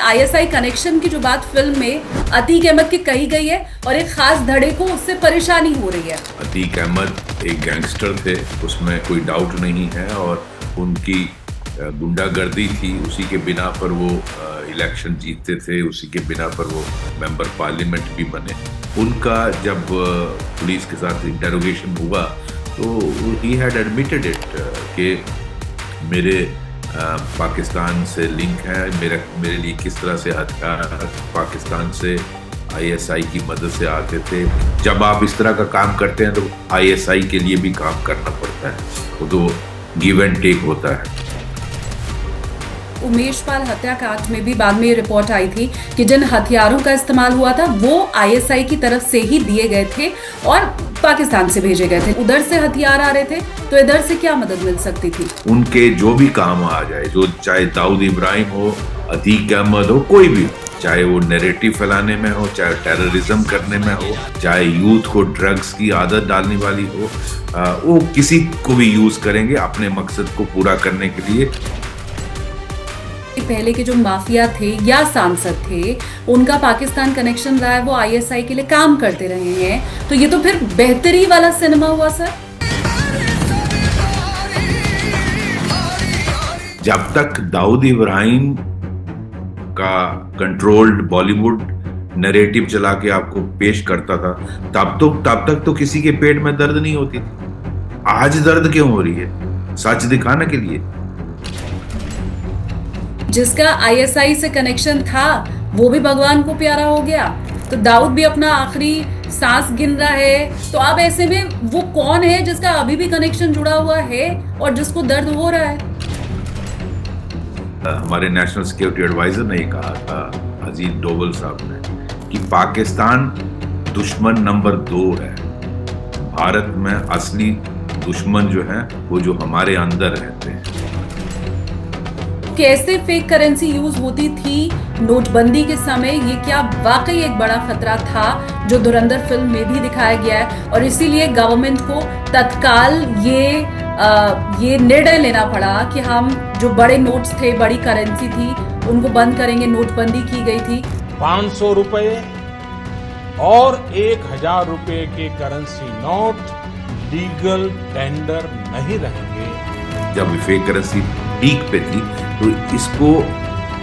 ISI connection की जो बात फिल्म में अतीक अहमद की कही गई है और एक खास धड़े को उससे परेशानी हो रही है। अतीक अहमद एक गैंगस्टर थे, उसमें कोई डाउट नहीं है, और उनकी गुंडागर्दी थी, उसी के बिना पर वो इलेक्शन जीतते थे, उसी के बिना पर वो मेंबर पार्लियामेंट भी बने। उनका जब पुलिस के साथ इंटेरोगेशन हुआ तो ही हैड एडमिटेड इट कि मेरे पाकिस्तान से लिंक है, मेरे लिए किस तरह से हथियार पाकिस्तान से आईएसआई की मदद से आते थे। जब आप इस तरह का काम करते हैं तो आईएसआई के लिए भी काम करना पड़ता है, वो तो गिव एंड टेक होता है। उमेश पाल हत्याकांड में भी बाद में ये रिपोर्ट आई थी कि जिन हथियारों का इस्तेमाल हुआ था वो आईएसआई की तरफ से ही दिए गए थे और पाकिस्तान से भेजे गए थे। उधर से हथियार आ रहे थे तो इधर से क्या मदद मिल सकती थी? उनके जो भी काम आ जाए, जो चाहे दाऊद इब्राहिम हो, अतीक अहमद हो, कोई भी, चाहे वो नैरेटिव फैलाने में हो, चाहे टेररिज्म करने में हो, चाहे यूथ को ड्रग्स की आदत डालने वाली हो, वो किसी को भी यूज करेंगे अपने मकसद को पूरा करने के लिए। पहले के जो माफिया थे या सांसद थे उनका पाकिस्तान कनेक्शन रहा है, वो आईएसआई के लिए काम करते रहे हैं, तो ये तो फिर बेहतरी वाला सिनेमा हुआ सर। जब तक दाऊद इब्राहिम का कंट्रोल्ड बॉलीवुड नैरेटिव चला के आपको पेश करता था तब तक तो किसी के पेट में दर्द नहीं होती थी। आज दर्द क्यों हो रही है? सच दिखाने के लिए। जिसका आईएसआई से कनेक्शन था वो भी भगवान को प्यारा हो गया, तो दाऊद भी अपना आखिरी सांस गिन रहा है। तो अब ऐसे में वो कौन है जिसका अभी भी कनेक्शन जुड़ा हुआ है और जिसको दर्द हो रहा है? हमारे नेशनल सिक्योरिटी एडवाइजर ने कहा था, अजीत डोवल साहब ने, कि पाकिस्तान दुश्मन नंबर 2 है। भारत में असली दुश्मन जो है वो जो हमारे अंदर रहते हैं। कैसे फेक करेंसी यूज होती थी नोटबंदी के समय, ये क्या वाकई एक बड़ा खतरा था जो धुरंधर फिल्म में भी दिखाया गया है, और इसीलिए गवर्नमेंट को तत्काल ये निर्णय लेना पड़ा कि हम जो बड़े नोट्स थे, बड़ी करेंसी थी, उनको बंद करेंगे। नोटबंदी की गई थी। 500 रुपए और 1000 रुपए के करेंसी नोट लीगल टेंडर नहीं रहेंगे। जब फेक करेंसी पीक पे थी तो इसको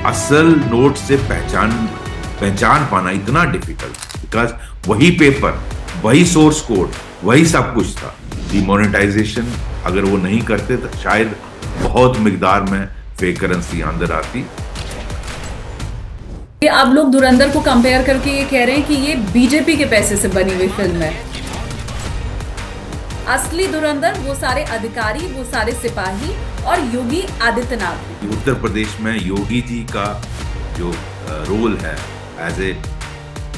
असल नोट से पहचान पाना इतना डिफिकल्ट, बिकॉज वही पेपर, वही सोर्स कोड, वही सब कुछ था। डिमोनेटाइजेशन अगर वो नहीं करते तो शायद बहुत मिकदार में फेक करेंसी अंदर आती। अब लोग धुरंधर को कंपेयर करके ये कह रहे हैं कि ये बीजेपी के पैसे से बनी हुई फिल्म है। असली धुरंधर वो सारे अधिकारी, वो सारे सिपाही और योगी आदित्यनाथ। उत्तर प्रदेश में योगी जी का जो रोल है एज ए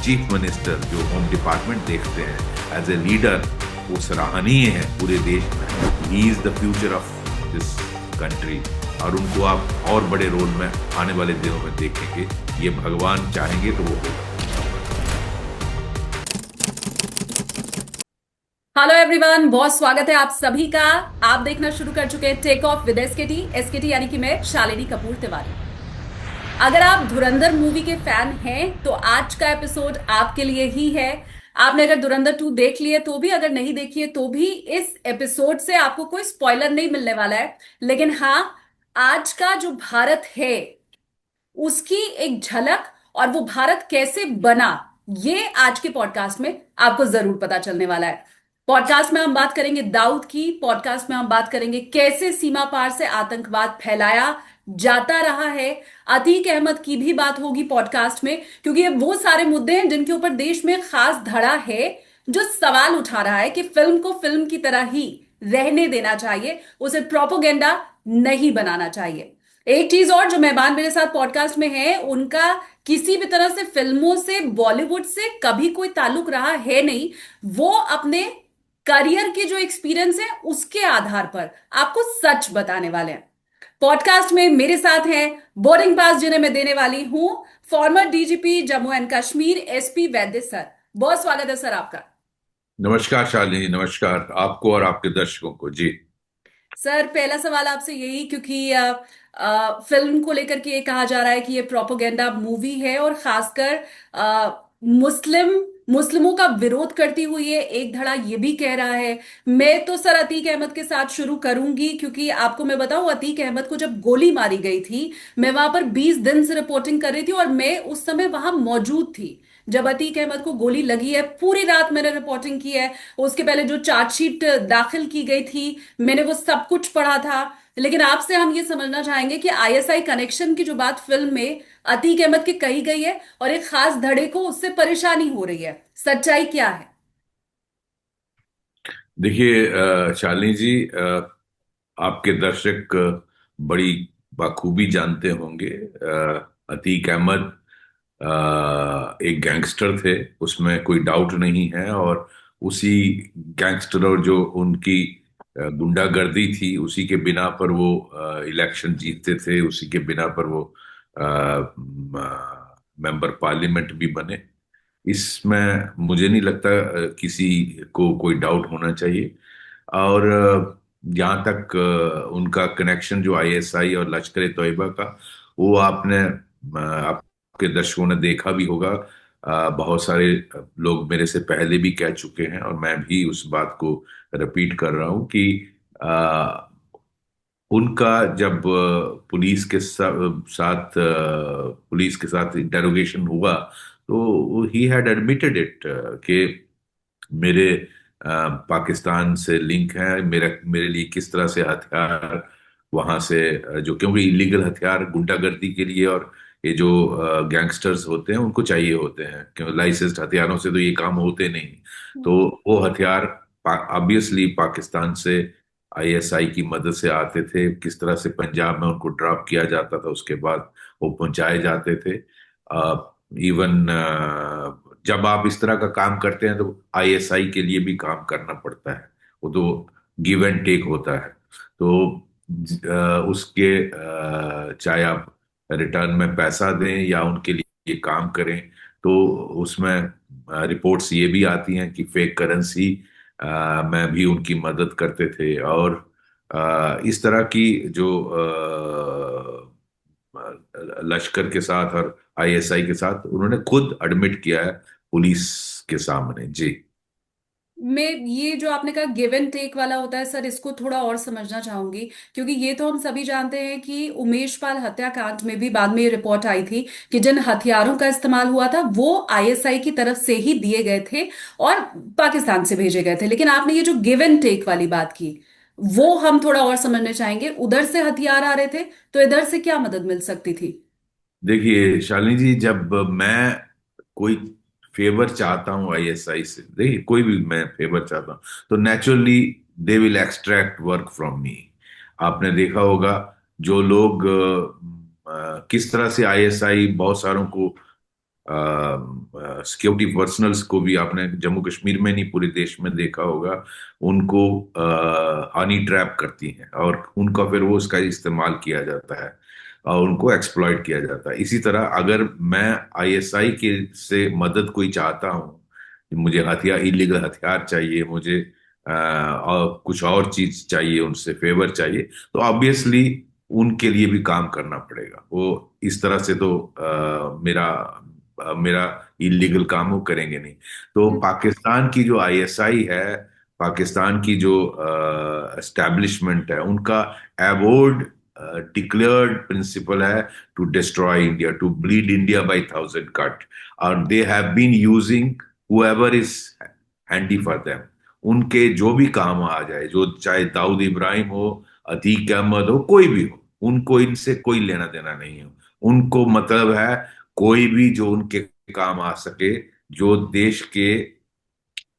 चीफ मिनिस्टर, जो होम डिपार्टमेंट देखते हैं, एज ए लीडर, वो सराहनीय है पूरे देश में। He is the future of this country, और उनको आप और बड़े रोल में आने वाले दिनों में देखेंगे। ये भगवान चाहेंगे तो वो होगा। हेलो एवरीवन, बहुत स्वागत है आप सभी का। आप देखना शुरू कर चुके हैं टेक ऑफ विद एसकेटी यानी कि मैं शालिनी कपूर तिवारी। अगर आप धुरंधर मूवी के फैन हैं तो आज का एपिसोड आपके लिए ही है। आपने अगर धुरंधर 2 देख लिए तो भी, अगर नहीं देखी है तो भी, इस एपिसोड से आपको कोई स्पॉइलर नहीं मिलने वाला है। लेकिन हाँ, आज का जो भारत है उसकी एक झलक और वो भारत कैसे बना, ये आज के पॉडकास्ट में आपको जरूर पता चलने वाला है। पॉडकास्ट में हम बात करेंगे दाऊद की, पॉडकास्ट में हम बात करेंगे कैसे सीमा पार से आतंकवाद फैलाया जाता रहा है। अतीक अहमद की भी बात होगी पॉडकास्ट में, क्योंकि ये वो सारे मुद्दे हैं जिनके ऊपर देश में खास धड़ा है, जो सवाल उठा रहा है कि फिल्म को फिल्म की तरह ही रहने देना चाहिए, उसे प्रोपोगेंडा नहीं बनाना चाहिए। एक चीज और, जो मेहमान मेरे साथ पॉडकास्ट में है, उनका किसी भी तरह से फिल्मों से, बॉलीवुड से कभी कोई ताल्लुक रहा है नहीं। वो अपने करियर के जो एक्सपीरियंस है उसके आधार पर आपको सच बताने वाले हैं। पॉडकास्ट में मेरे साथ हैं बोर्डिंग पास जिन्हें मैं देने वाली हूं, farmer DGP Jammu and Kashmir SP Vaidya sir. बहुत स्वागत है सर आपका। नमस्कार शालिनी, नमस्कार आपको और आपके दर्शकों को। जी सर पहला सवाल आपसे यही, क्योंकि फिल्म को लेकर के ये कहा जा रहा है कि ये प्रोपोगेंडा मूवी है और खासकर मुस्लिमों का विरोध करती हुई ये एक धड़ा ये भी कह रहा है। मैं तो सर अतीक अहमद के साथ शुरू करूंगी, क्योंकि आपको मैं बताऊं, अतीक अहमद को जब गोली मारी गई थी, मैं वहां पर 20 दिन से रिपोर्टिंग कर रही थी और मैं उस समय वहां मौजूद थी जब अतीक अहमद को गोली लगी है। पूरी रात मैंने रिपोर्टिंग की है। उसके पहले जो चार्जशीट दाखिल की गई थी, मैंने वो सब कुछ पढ़ा था। लेकिन आपसे हम ये समझना चाहेंगे कि आईएसआई कनेक्शन की जो बात फिल्म में अतीक अहमद की कही गई है और एक खास धड़े को उससे परेशानी हो रही है, सच्चाई क्या है? देखिए शालिनी जी, आपके दर्शक बड़ी बखूबी जानते होंगे। अतीक अहमद एक गैंगस्टर थे, उसमें कोई डाउट नहीं है। और उसी गैंगस्टर और जो उनकी गुंडागर्दी थी, उसी के बिना पर वो इलेक्शन जीतते थे, उसी के बिना पर वो मेंबर पार्लियामेंट भी बने। इसमें मुझे नहीं लगता किसी को कोई डाउट होना चाहिए। और जहाँ तक उनका कनेक्शन जो आईएसआई और लश्कर ए तोयबा का, वो आपके दर्शकों ने देखा भी होगा। बहुत सारे लोग मेरे से पहले भी कह चुके हैं और मैं भी उस बात को रिपीट कर रहा हूँ कि उनका जब पुलिस के साथ इंटेरोगेशन हुआ, तो ही हैड एडमिटेड इट कि मेरे पाकिस्तान से लिंक है। मेरे लिए किस तरह से हथियार वहां से जो, क्योंकि इलीगल हथियार गुंडागर्दी के लिए और ये जो गैंगस्टर्स होते हैं उनको चाहिए होते हैं, क्योंकि लाइसेंस्ड हथियारों से तो ये काम होते नहीं। तो वो हथियार ऑब्वियसली पाकिस्तान से आईएसआई की मदद से आते थे। किस तरह से पंजाब में उनको ड्रॉप किया जाता था, उसके बाद वो पहुंचाए जाते थे। इवन जब आप इस तरह का काम करते हैं तो आईएसआई के लिए भी काम करना पड़ता है। वो तो गिव एंड टेक होता है। तो उसके चाहे आप रिटर्न में पैसा दें या उनके लिए काम करें, तो उसमें रिपोर्ट्स ये भी आती हैं कि फेक करेंसी में भी उनकी मदद करते थे। और इस तरह की जो लश्कर के साथ और आईएसआई के साथ उन्होंने खुद एडमिट किया है पुलिस के सामने। जी। मैं ये जो आपने कहा गिव एंड टेक वाला होता है सर, इसको थोड़ा और समझना चाहूंगी, क्योंकि ये तो हम सभी जानते हैं कि उमेश पाल हत्याकांड में भी बाद में ये रिपोर्ट आई थी कि जिन हथियारों का इस्तेमाल हुआ था वो आईएसआई की तरफ से ही दिए गए थे और पाकिस्तान से भेजे गए थे। लेकिन आपने ये जो गिव एंड टेक वाली बात की, वो हम थोड़ा और समझना चाहेंगे। उधर से हथियार आ रहे थे तो इधर से क्या मदद मिल सकती थी? देखिए शालिनी जी, जब मैं कोई फेवर चाहता हूं आईएसआई से, देखिए कोई भी मैं फेवर चाहता हूं, तो naturally they will extract work from me. आपने देखा होगा जो लोग किस तरह से आईएसआई बहुत सारों को, सिक्योरिटी पर्सनल्स को भी, आपने जम्मू कश्मीर में नहीं पूरे देश में देखा होगा, उनको हनी ट्रैप करती हैं और उनका फिर वो उसका इस्तेमाल किया जाता है और उनको एक्सप्लॉइट किया जाता है। इसी तरह अगर मैं आईएसआई के से मदद कोई चाहता हूँ, मुझे हथियार, इलीगल हथियार चाहिए, मुझे और कुछ और चीज चाहिए, उनसे फेवर चाहिए, तो ऑब्वियसली उनके लिए भी काम करना पड़ेगा। वो इस तरह से तो मेरा इलीगल काम वो करेंगे नहीं। तो पाकिस्तान की जो आईएसआई है, पाकिस्तान की जो एस्टेब्लिशमेंट है, उनका एबोर्ड डिक्लेयर्ड प्रिंसिपल है to destroy India, to bleed India by thousand cut. और they have been using whoever is handy for them. उनके जो भी काम आ जाए, जो चाहे दाऊद इब्राहिम हो, अतीक अहमद हो, कोई भी हो, उनको इनसे कोई लेना देना नहीं है। उनको मतलब है कोई भी जो उनके काम आ सके, जो देश के,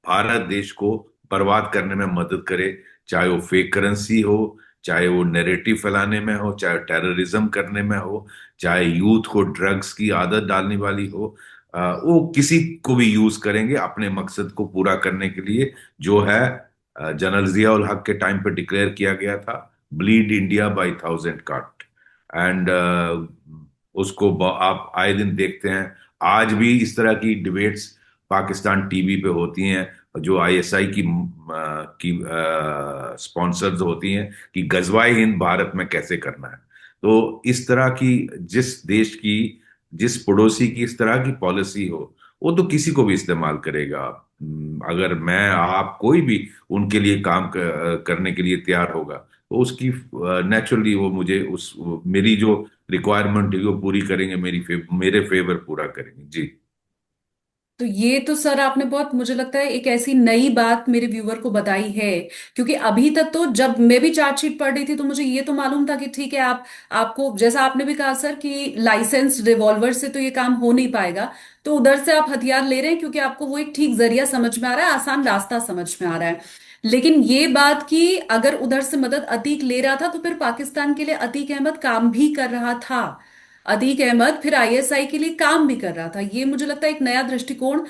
भारत देश को बर्बाद करने में मदद करे, चाहे वो फेक करेंसी हो, चाहे वो नैरेटिव फैलाने में हो, चाहे टेररिज्म करने में हो, चाहे यूथ को ड्रग्स की आदत डालने वाली हो, वो किसी को भी यूज करेंगे अपने मकसद को पूरा करने के लिए, जो है जनरल जियाउल हक के टाइम पे डिक्लेयर किया गया था, bleed India by thousand cut. And उसको आप आए दिन देखते हैं। आज भी इस तरह की डिबेट्स पाकिस्तान टीवी पे होती हैं। जो आईएसआई की स्पॉन्सर्स होती हैं कि गजवाए हिंद भारत में कैसे करना है। तो इस तरह की, जिस देश की, जिस पड़ोसी की इस तरह की पॉलिसी हो, वो तो किसी को भी इस्तेमाल करेगा। अगर मैं, आप, कोई भी उनके लिए काम करने के लिए तैयार होगा, तो उसकी नेचुरली वो मुझे उस मेरी जो रिक्वायरमेंट है वो पूरी करेंगे, मेरे फेवर पूरा करेंगे जी। तो ये तो सर आपने बहुत, मुझे लगता है, एक ऐसी नई बात मेरे व्यूअर को बताई है। क्योंकि अभी तक तो जब मैं भी चार्जशीट पढ़ रही थी तो मुझे ये तो मालूम था कि ठीक है, आप, आपको जैसा आपने भी कहा सर कि लाइसेंस रिवॉल्वर से तो ये काम हो नहीं पाएगा। तो उधर से आप हथियार ले रहे हैं क्योंकि आपको वो एक ठीक जरिया समझ में आ रहा है, आसान रास्ता समझ में आ रहा है। लेकिन ये बात कि अगर उधर से मदद अतीक ले रहा था तो फिर पाकिस्तान के लिए अतीक अहमद काम भी कर रहा था। अतीक अहमद फिर आईएसआई के लिए काम भी कर रहा था। ये मुझे लगता है एक नया दृष्टिकोण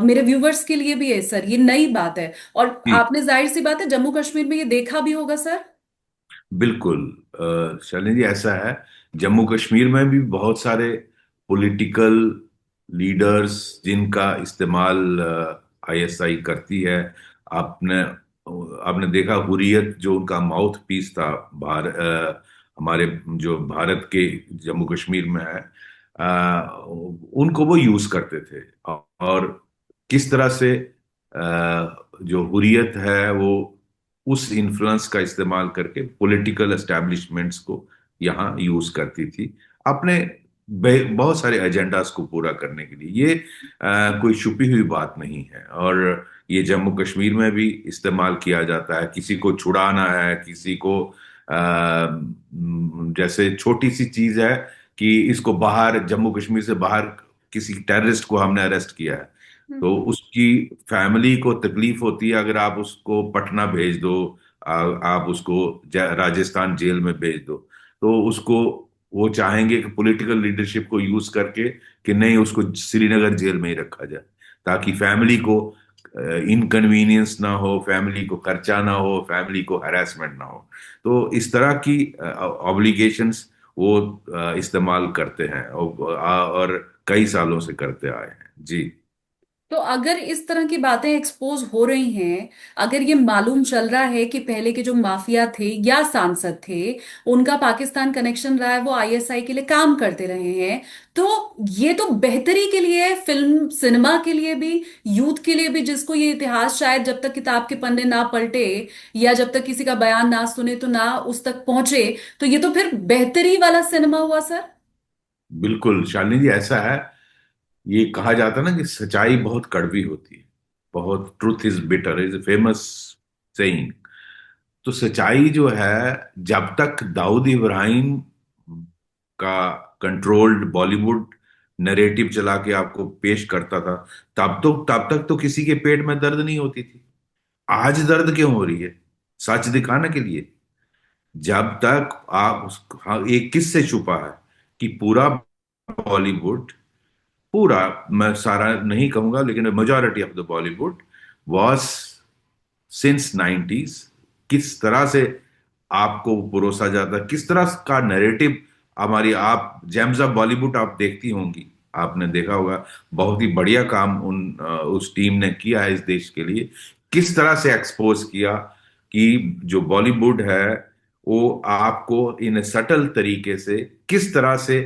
मेरे व्यूवर्स के लिए भी है सर, ये नई बात है। और जी आपने जाहिर सी बात है जम्मू कश्मीर में ये देखा भी होगा सर। बिल्कुल। शालिनी जी, ऐसा है, जम्मू कश्मीर में भी बहुत सारे पॉलिटिकल लीडर्स जिनका इस्तेमाल आईएसआई करती है। आपने आपने देखा, हुर्रियत जो उनका माउथ पीस था, हमारे जो भारत के जम्मू कश्मीर में है, उनको वो यूज करते थे। और किस तरह से जो हुर्रियत है वो उस इन्फ्लुएंस का इस्तेमाल करके पॉलिटिकल एस्टेब्लिशमेंट्स को यहाँ यूज करती थी अपने बहुत सारे एजेंडास को पूरा करने के लिए। ये कोई छुपी हुई बात नहीं है। और ये जम्मू कश्मीर में भी इस्तेमाल किया जाता है। किसी को छुड़ाना है, किसी को जैसे छोटी सी चीज है कि इसको बाहर, जम्मू कश्मीर से बाहर किसी टेररिस्ट को हमने अरेस्ट किया है, तो हम्म। उसकी फैमिली को तकलीफ होती है अगर आप उसको पटना भेज दो, आप उसको राजस्थान जेल में भेज दो, तो उसको, वो चाहेंगे कि पॉलिटिकल लीडरशिप को यूज करके कि नहीं, उसको श्रीनगर जेल में ही रखा जाए, ताकि फैमिली को इनकन्वीनियंस ना हो, फैमिली को खर्चा ना हो, फैमिली को हैरेसमेंट ना हो। तो इस तरह की ऑब्लिगेशंस वो इस्तेमाल करते हैं, और कई सालों से करते आए हैं जी। तो अगर इस तरह की बातें एक्सपोज हो रही हैं, अगर ये मालूम चल रहा है कि पहले के जो माफिया थे या सांसद थे उनका पाकिस्तान कनेक्शन रहा है, वो आईएसआई के लिए काम करते रहे हैं, तो ये तो बेहतरी के लिए है, फिल्म सिनेमा के लिए भी, यूथ के लिए भी, जिसको ये इतिहास शायद जब तक किताब के पन्ने ना पलटे या जब तक किसी का बयान ना सुने तो ना उस तक पहुंचे। तो ये तो फिर बेहतरी वाला सिनेमा हुआ सर। बिल्कुल शालिनी जी, ऐसा है, ये कहा जाता है ना कि सच्चाई बहुत कड़वी होती है, बहुत, truth is bitter is famous saying. तो सच्चाई जो है, जब तक दाऊद इब्राहिम का कंट्रोल्ड बॉलीवुड नरेटिव चला के आपको पेश करता था, तब तक तो किसी के पेट में दर्द नहीं होती थी। आज दर्द क्यों हो रही है? सच दिखाने के लिए। जब तक आप हाँ, एक किससे छुपा है कि पूरा बॉलीवुड, पूरा, मैं सारा नहीं कहूंगा लेकिन majority of the Bollywood was since 90s, किस तरह से आपको परोसा जाता, किस तरह का नैरेटिव हमारी, आप जेम्स ऑफ बॉलीवुड आप देखती होंगी, आपने देखा होगा, बहुत ही बढ़िया काम उस टीम ने किया है इस देश के लिए। किस तरह से एक्सपोज किया कि जो बॉलीवुड है वो आपको इन सटल तरीके से किस तरह से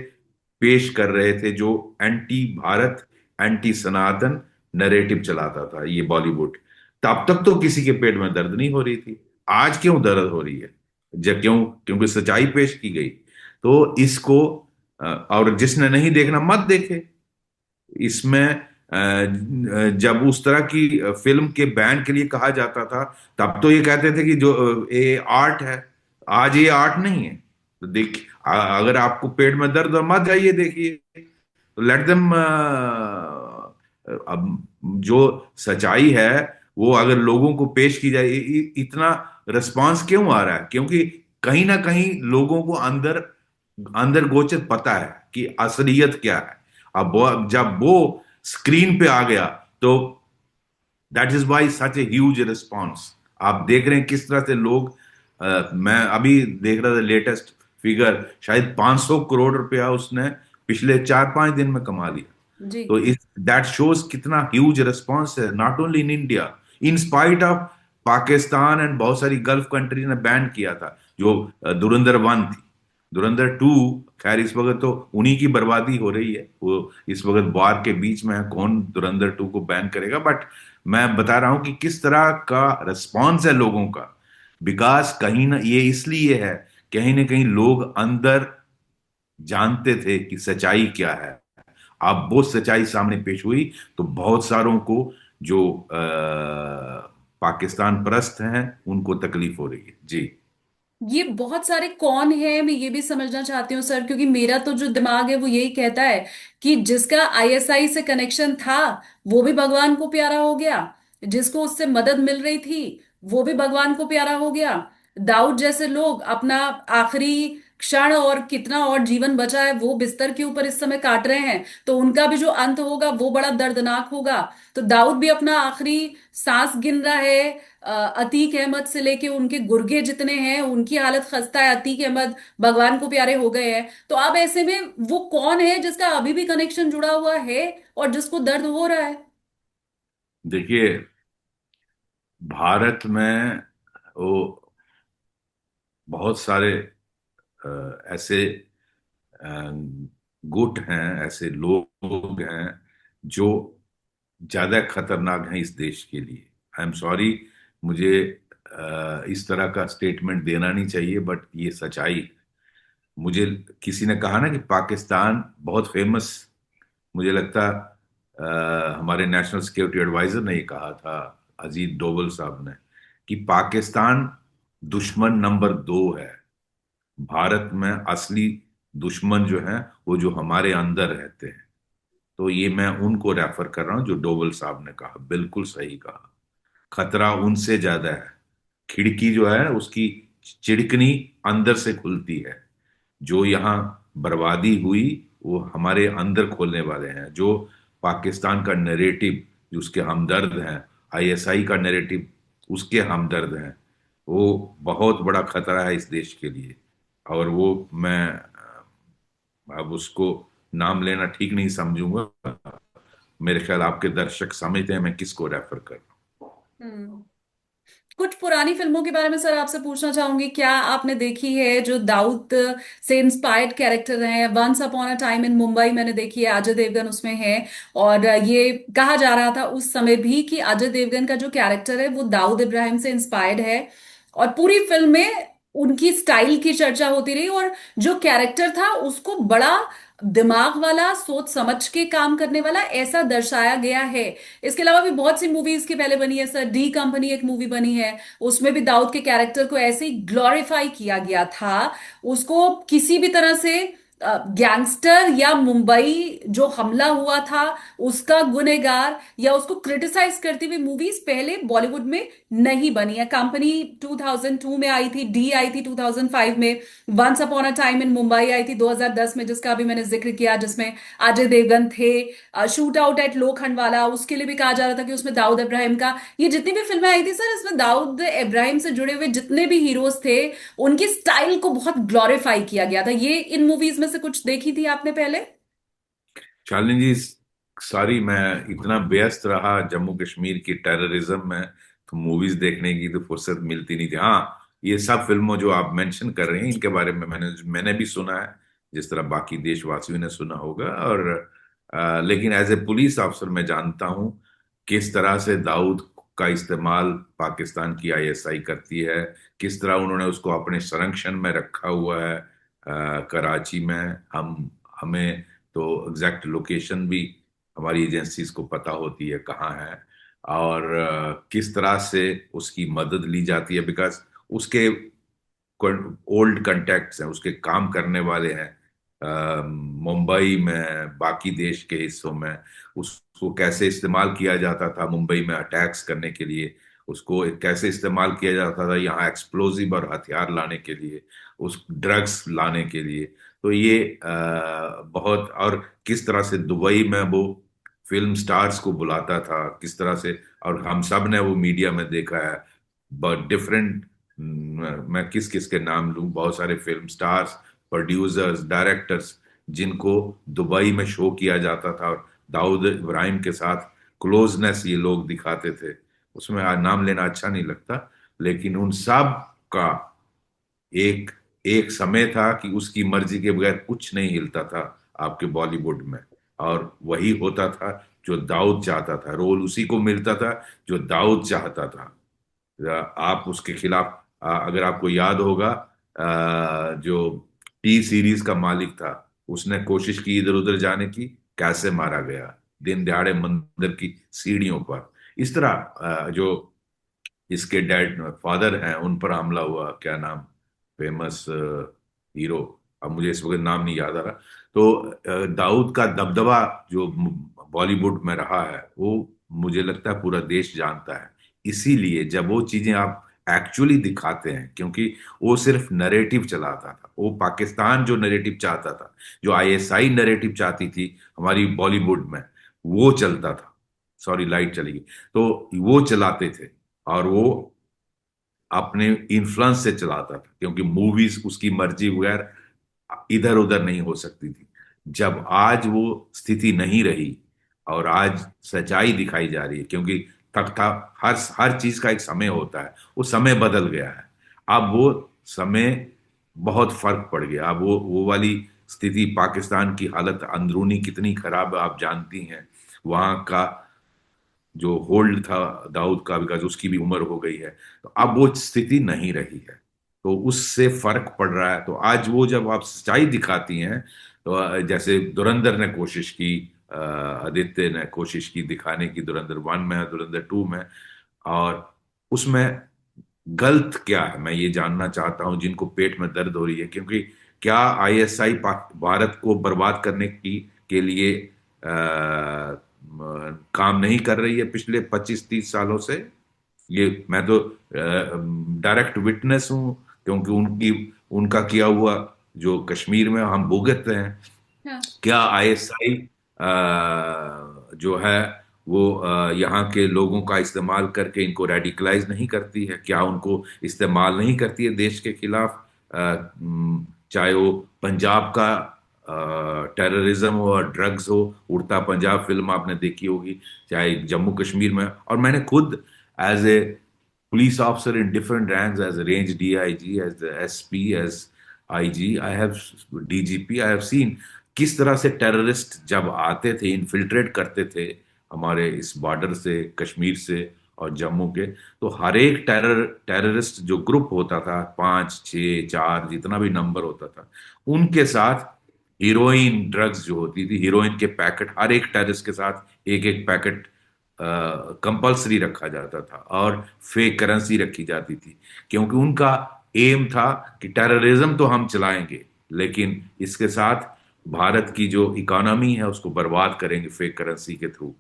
पेश कर रहे थे, जो एंटी भारत, एंटी सनातन नैरेटिव चलाता था ये बॉलीवुड। तब तक तो किसी के पेट में दर्द नहीं हो रही थी। आज क्यों दर्द हो रही है? जब क्यों? क्योंकि सच्चाई पेश की गई। तो इसको और जिसने नहीं देखना मत देखे। इसमें जब उस तरह की फिल्म के बैन के लिए कहा जाता था, तब तो ये कहते थे कि जो ये आर्ट है। आज ये आर्ट नहीं है। तो देख, अगर आपको पेट में दर्द हो, मत जाइए देखिए, तो लेट देम। अब जो सच्चाई है वो अगर लोगों को पेश की जाए, इतना रिस्पांस क्यों आ रहा है? क्योंकि कहीं ना कहीं लोगों को अंदर अंदर गोचर पता है कि असलियत क्या है। जब वो स्क्रीन पे आ गया, तो that is why such a huge response. आप देख रहे हैं किस तरह से लोग, मैं अभी देख रहा था लेटेस्ट फिगर, शायद 500 करोड़ रुपया उसने पिछले 4-5 दिन में कमा लिया। जी। तो इस दैट शोज कितना ह्यूज रिस्पॉन्स है, not only in India, in spite of Pakistan and बहुत सारी गल्फ कंट्रीज ने बैन किया था। जो धुरंधर 1 थी, धुरंधर 2, खैर इस वक्त तो उन्हीं की बर्बादी हो रही है, वो इस वक्त वार के बीच में है, कौन धुरंधर 2 को बैन करेगा। बट मैं बता रहा हूं कि किस तरह का रिस्पॉन्स है लोगों का। विकास कहीं ना ये इसलिए है, कहीं ना कहीं लोग अंदर जानते थे कि सच्चाई क्या है। अब वो सच्चाई सामने पेश हुई तो बहुत सारों को जो पाकिस्तान परस्त हैं उनको तकलीफ हो रही है। जी। ये बहुत सारे कौन है, मैं ये भी समझना चाहती हूँ सर, क्योंकि मेरा तो जो दिमाग है वो यही कहता है कि जिसका आईएसआई से कनेक्शन था वो भी भगवान को प्यारा हो गया, जिसको उससे मदद मिल रही थी वो भी भगवान को प्यारा हो गया। दाऊद जैसे लोग अपना आखिरी क्षण और कितना और जीवन बचा है वो बिस्तर के ऊपर इस समय काट रहे हैं, तो उनका भी जो अंत होगा वो बड़ा दर्दनाक होगा। तो दाऊद भी अपना आखिरी सांस गिन रहा है। अतीक अहमद से लेके उनके गुर्गे जितने हैं उनकी हालत खस्ता है, अतीक अहमद भगवान को प्यारे हो गए हैं। तो अब ऐसे में वो कौन है जिसका अभी भी कनेक्शन जुड़ा हुआ है और जिसको दर्द हो रहा है? देखिए, भारत में वो बहुत सारे ऐसे अ, गुट हैं, ऐसे लोग हैं जो ज्यादा खतरनाक हैं इस देश के लिए। आई एम सॉरी, मुझे इस तरह का स्टेटमेंट देना नहीं चाहिए, बट ये सच्चाई। मुझे किसी ने कहा ना कि पाकिस्तान बहुत फेमस, मुझे लगता हमारे नेशनल सिक्योरिटी एडवाइजर ने ये कहा था, अजीत डोवल साहब ने, कि पाकिस्तान दुश्मन नंबर 2 है। भारत में असली दुश्मन जो है वो जो हमारे अंदर रहते हैं। तो ये मैं उनको रेफर कर रहा हूं जो डोवल साहब ने कहा, बिल्कुल सही कहा। खतरा उनसे ज्यादा है। खिड़की जो है उसकी चिड़कनी अंदर से खुलती है। जो यहाँ बर्बादी हुई वो हमारे अंदर खोलने वाले हैं। जो पाकिस्तान का नैरेटिव, जो उसके हमदर्द हैं, आईएसआई का नैरेटिव उसके हमदर्द हैं, वो बहुत बड़ा खतरा है इस देश के लिए। और वो मैं अब उसको नाम लेना ठीक नहीं समझूंगा। मेरे ख्याल आपके दर्शक समझते हैं मैं किसको रेफर कर रहा हम्म। कुछ पुरानी फिल्मों के बारे में सर आपसे पूछना चाहूंगी, क्या आपने देखी है जो दाऊद से इंस्पायर्ड कैरेक्टर हैं? Once upon a time in Mumbai मैंने देखी है, अजय देवगन उसमें है। और ये कहा जा रहा था उस समय भी कि अजय देवगन का जो कैरेक्टर है वो दाऊद इब्राहिम से इंस्पायर्ड है। और पूरी फिल्म में उनकी स्टाइल की चर्चा होती रही, और जो कैरेक्टर था उसको बड़ा दिमाग वाला, सोच समझ के काम करने वाला ऐसा दर्शाया गया है। इसके अलावा भी बहुत सी मूवीज की पहले बनी है सर, डी कंपनी एक मूवी बनी है, उसमें भी दाऊद के कैरेक्टर को ऐसे ही ग्लोरीफाई किया गया था। उसको किसी भी तरह से गैंगस्टर या मुंबई जो हमला हुआ था उसका गुनहगार या उसको क्रिटिसाइज करती हुई मूवीज पहले बॉलीवुड में नहीं बनी है। कंपनी 2002 में आई थी, डी आई थी 2005 में, once upon a time in Mumbai आई थी 2010 में जिसका अभी मैंने जिक्र किया, जिसमें अजय देवगन थे। शूट आउट एट लोखंडवाला, उसके लिए भी कहा जा रहा था कि उसमें दाऊद इब्राहिम का, ये जितनी भी फिल्में आई थी सर इसमें दाऊद इब्राहिम से जुड़े हुए जितने भी हीरोज थे उनकी स्टाइल को बहुत ग्लोरीफाई किया गया था। ये इन मूवीज में से कुछ देखी थी आपने पहले? शालिनी जी। सारी मैं इतना व्यस्त रहा जम्मू कश्मीर की टेररिज्म में, तो मूवीज देखने की तो फुर्सत मिलती नहीं थी। हाँ, ये सब फिल्मों जो आप मेंशन कर रहे हैं इनके बारे में मैंने भी सुना है, जिस तरह बाकी देशवासियों ने सुना होगा। और लेकिन एज ए पुलिस ऑफिसर मैं जानता हूँ किस तरह से दाऊद का इस्तेमाल पाकिस्तान की आईएसआई करती है, किस तरह उन्होंने उसको अपने संरक्षण में रखा हुआ है कराची में। हमें तो एग्जैक्ट लोकेशन भी हमारी एजेंसीज को पता होती है कहाँ है, और किस तरह से उसकी मदद ली जाती है, बिकॉज उसके ओल्ड कंटेक्ट्स हैं, उसके काम करने वाले हैं मुंबई में, बाकी देश के हिस्सों में। उसको कैसे इस्तेमाल किया जाता था मुंबई में अटैक्स करने के लिए, उसको कैसे इस्तेमाल किया जाता था यहाँ एक्सप्लोजिव और हथियार लाने के लिए, उस ड्रग्स लाने के लिए। तो ये बहुत, और किस तरह से दुबई में वो फिल्म स्टार्स को बुलाता था, किस तरह से, और हम सब ने वो मीडिया में देखा है। बट डिफरेंट, मैं किस किस के नाम लूं, बहुत सारे फिल्म स्टार्स, प्रोड्यूसर्स, डायरेक्टर्स जिनको दुबई में शो किया जाता था, और दाऊद इब्राहिम के साथ क्लोजनेस ये लोग दिखाते थे। उसमें नाम लेना अच्छा नहीं लगता, लेकिन उन सब का एक एक समय था कि उसकी मर्जी के बगैर कुछ नहीं हिलता था आपके बॉलीवुड में। और वही होता था जो दाऊद चाहता था, रोल उसी को मिलता था जो दाऊद चाहता था। आप उसके खिलाफ अगर आपको याद होगा, जो टी सीरीज का मालिक था, उसने कोशिश की इधर उधर जाने की, कैसे मारा गया दिन दहाड़े मंदिर की सीढ़ियों पर। इस तरह जो इसके डैड फादर हैं उन पर हमला हुआ, क्या नाम, फेमस हीरो, अब मुझे इस वक्त नाम नहीं याद आ रहा। तो दाऊद का दबदबा जो बॉलीवुड में रहा है, वो मुझे लगता है पूरा देश जानता है। इसीलिए जब वो चीजें आप एक्चुअली दिखाते हैं, क्योंकि वो सिर्फ नरेटिव चलाता था, वो पाकिस्तान जो नरेटिव चाहता था, जो आईएसआई नरेटिव चाहती थी हमारी बॉलीवुड में, वो चलता था। सॉरी, लाइट चली गई। तो वो चलाते थे, और वो अपने इन्फ्लुएंस से चलाता था, क्योंकि मूवीज उसकी मर्जी बगैर इधर उधर नहीं हो सकती थी। जब आज वो स्थिति नहीं रही, और आज सच्चाई दिखाई जा रही है, क्योंकि तक था, हर हर चीज का एक समय होता है, वो समय बदल गया है। अब वो समय, बहुत फर्क पड़ गया। अब वो वाली स्थिति, पाकिस्तान की हालत अंदरूनी कितनी खराब है आप जानती हैं। वहां का जो होल्ड था दाऊद का, बिकॉज उसकी भी उम्र हो गई है, तो अब वो स्थिति नहीं रही है, तो उससे फर्क पड़ रहा है। तो आज वो जब आप सच्चाई दिखाती हैं, तो जैसे धुरंधर ने कोशिश की, आदित्य ने कोशिश की दिखाने की, धुरंधर 1 में, धुरंधर 2 में, और उसमें गलत क्या है मैं ये जानना चाहता हूं, जिनको पेट में दर्द हो रही है। क्योंकि क्या आईएसआई भारत को बर्बाद करने की के लिए काम नहीं कर रही है पिछले 25-30 सालों से? ये मैं तो डायरेक्ट विटनेस हूं, क्योंकि उनकी उनका किया हुआ जो कश्मीर में हम भुगतते हैं। हाँ। क्या आईएसआई जो है वो यहाँ के लोगों का इस्तेमाल करके इनको रेडिकलाइज नहीं करती है? क्या उनको इस्तेमाल नहीं करती है देश के खिलाफ? चाहे वो पंजाब का टेररिज्म हो और ड्रग्स हो, उड़ता पंजाब फिल्म आपने देखी होगी, चाहे जम्मू कश्मीर में। और मैंने खुद as a police officer in different ranks, as a range DIG, as the SP, as IG, I have DGP, I have seen किस तरह से टेररिस्ट जब आते थे, इन्फिल्ट्रेट करते थे हमारे इस बॉर्डर से, कश्मीर से और जम्मू के। तो हर एक टेररिस्ट जो ग्रुप होता था, 5, 6, 4, जितना भी नंबर होता था, उनके साथ हीरोइन ड्रग्स जो होती थी, हीरोइन के पैकेट, हर एक टेररिस्ट के साथ एक एक पैकेट कंपल्सरी रखा जाता था, और फेक करेंसी रखी जाती थी। क्योंकि उनका एम था कि टेररिज्म तो हम चलाएंगे, लेकिन इसके साथ भारत की जो इकोनॉमी है उसको बर्बाद करेंगे फेक करेंसी के थ्रू।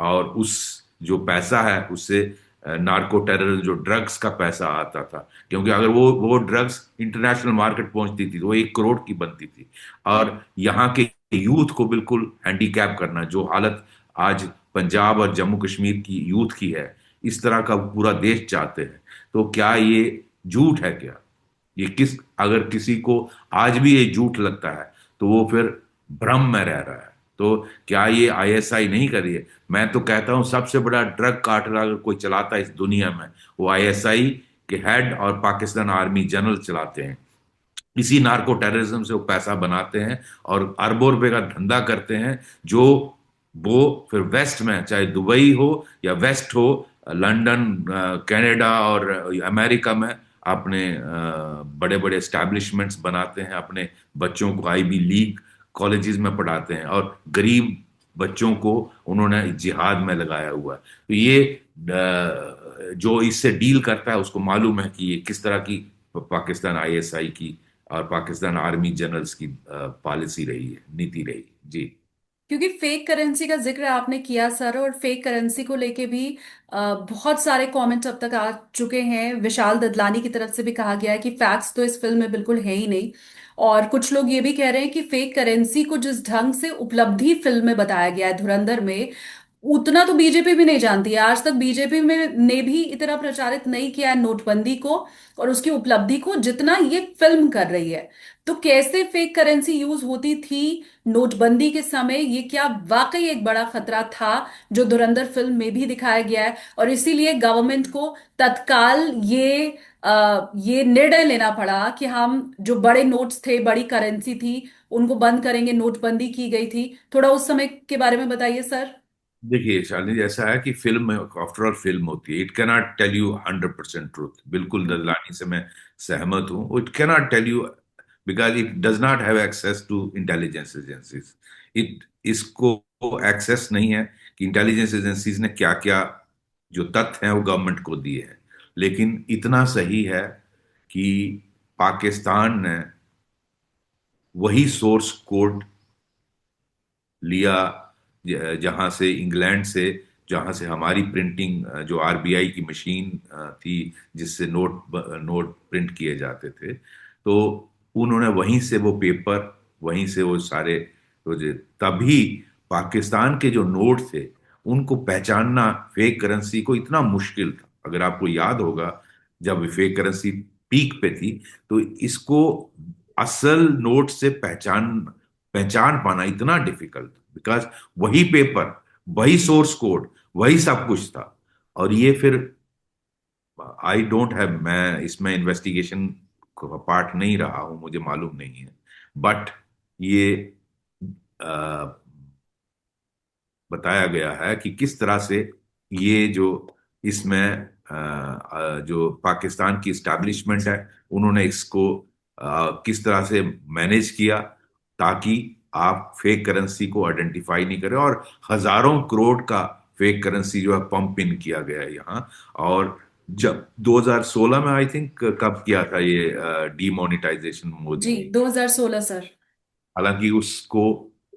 और उस जो पैसा है उससे नार्को टेरर, जो ड्रग्स का पैसा आता था, क्योंकि अगर वो ड्रग्स इंटरनेशनल मार्केट पहुंचती थी तो वो 1 करोड़ की बनती थी। और यहाँ के यूथ को बिल्कुल हैंडीकैप करना, जो हालत आज पंजाब और जम्मू कश्मीर की यूथ की है, इस तरह का पूरा देश चाहते हैं। तो क्या ये झूठ है? क्या ये अगर किसी को आज भी ये झूठ लगता है, तो वो फिर भ्रम में रह रहा है। तो क्या ये आईएसआई नहीं कर रही है? मैं तो कहता हूं सबसे बड़ा ड्रग कार्टेल अगर कोई चलाता है इस दुनिया में, वो आईएसआई के हेड और पाकिस्तान आर्मी जनरल चलाते हैं। इसी नार्को टेररिज्म से वो पैसा बनाते हैं और अरबों रुपए का धंधा करते हैं, जो वो फिर वेस्ट में, चाहे दुबई हो या वेस्ट हो, लंदन, कनाडा और अमेरिका में, अपने बड़े बड़े एस्टैब्लिशमेंट्स बनाते हैं, अपने बच्चों को आईबी लीग कॉलेजेस में पढ़ाते हैं, और गरीब बच्चों को उन्होंने जिहाद में लगाया हुआ है। तो ये जो इससे डील करता है उसको मालूम है कि ये किस तरह की पाकिस्तान आईएसआई की और पाकिस्तान आर्मी जनरल्स की पॉलिसी रही है, नीति रही। जी। क्योंकि फेक करेंसी का जिक्र आपने किया सर, और फेक करेंसी को लेके भी बहुत सारे कमेंट्स अब तक आ चुके हैं। विशाल ददलानी की तरफ से भी कहा गया है कि फैक्ट्स तो इस फिल्म में बिल्कुल है ही नहीं। और कुछ लोग ये भी कह रहे हैं कि फेक करेंसी को जिस ढंग से उपलब्धि फिल्म में बताया गया है धुरंधर में, उतना तो बीजेपी भी नहीं जानती है। आज तक बीजेपी में ने भी इतना प्रचारित नहीं किया है नोटबंदी को और उसकी उपलब्धि को जितना ये फिल्म कर रही है। तो कैसे फेक करेंसी यूज होती थी नोटबंदी के समय, ये क्या वाकई एक बड़ा खतरा था जो धुरंधर फिल्म में भी दिखाया गया है। और इसीलिए गवर्नमेंट को तत्काल ये निर्णय लेना पड़ा कि हम जो बड़े नोट्स थे, बड़ी करेंसी थी, उनको बंद करेंगे। नोटबंदी की गई थी। थोड़ा उस समय के बारे में बताइए सर। देखिए शालिनी, जैसा है कि फिल्म आफ्टर ऑल फिल्म होती है, it cannot tell you 100% truth. बिल्कुल ददलानी से मैं सहमत हूँ। It cannot tell you because it does not have access to intelligence agencies. It इसको एक्सेस नहीं है कि इंटेलिजेंस एजेंसीज ने क्या क्या जो तथ्य हैं वो गवर्नमेंट को दिए हैं। लेकिन इतना सही है कि पाकिस्तान ने वही सोर्स कोड लिया जहां से इंग्लैंड से, जहां से हमारी प्रिंटिंग जो आरबीआई की मशीन थी जिससे नोट प्रिंट किए जाते थे, तो उन्होंने वहीं से वो पेपर, वहीं से वो सारे तभी पाकिस्तान के जो नोट थे उनको पहचानना फेक करेंसी को इतना मुश्किल था। अगर आपको याद होगा, जब फेक करेंसी पीक पे थी, तो इसको असल नोट से पहचान पहचान पाना इतना डिफिकल्ट, बिकॉज वही पेपर, वही सोर्स कोड, वही सब कुछ था। और ये फिर आई डोंट हैव, मैं इसमें इन्वेस्टिगेशन पार्ट नहीं रहा हूं, मुझे मालूम नहीं है। बट ये अ, बताया गया है कि किस तरह से ये जो इसमें जो पाकिस्तान की इस्टेब्लिशमेंट है, उन्होंने इसको किस तरह से मैनेज किया ताकि आप फेक करेंसी को आइडेंटिफाई नहीं करें। और हजारों करोड़ का फेक करेंसी जो है पंप इन किया गया है यहाँ। और जब 2016 में आई थिंक कब किया था ये डीमोनेटाइजेशन मोदी जी, ने। 2016 सर। हालांकि उसको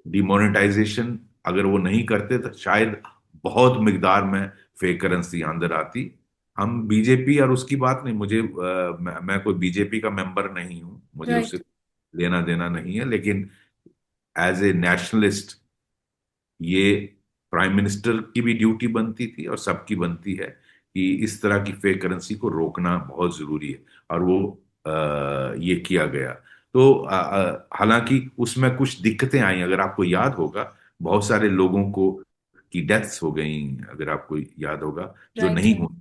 डिमोनेटाइजेशन अगर वो नहीं करते तो शायद बहुत मिकदार में फेक करेंसी अंदर आती। हम बीजेपी और उसकी बात नहीं, मुझे मैं कोई बीजेपी का मेंबर नहीं हूं, मुझे उससे राइट। लेना देना नहीं है। लेकिन एज ए नेशनलिस्ट ये प्राइम मिनिस्टर की भी ड्यूटी बनती थी और सबकी बनती है कि इस तरह की फेक करेंसी को रोकना बहुत जरूरी है। और वो ये किया गया। तो हालांकि उसमें कुछ दिक्कतें आई, अगर आपको याद होगा, बहुत सारे लोगों को की डेथ्स हो गई, अगर आपको याद होगा, जो राइट। नहीं हुई।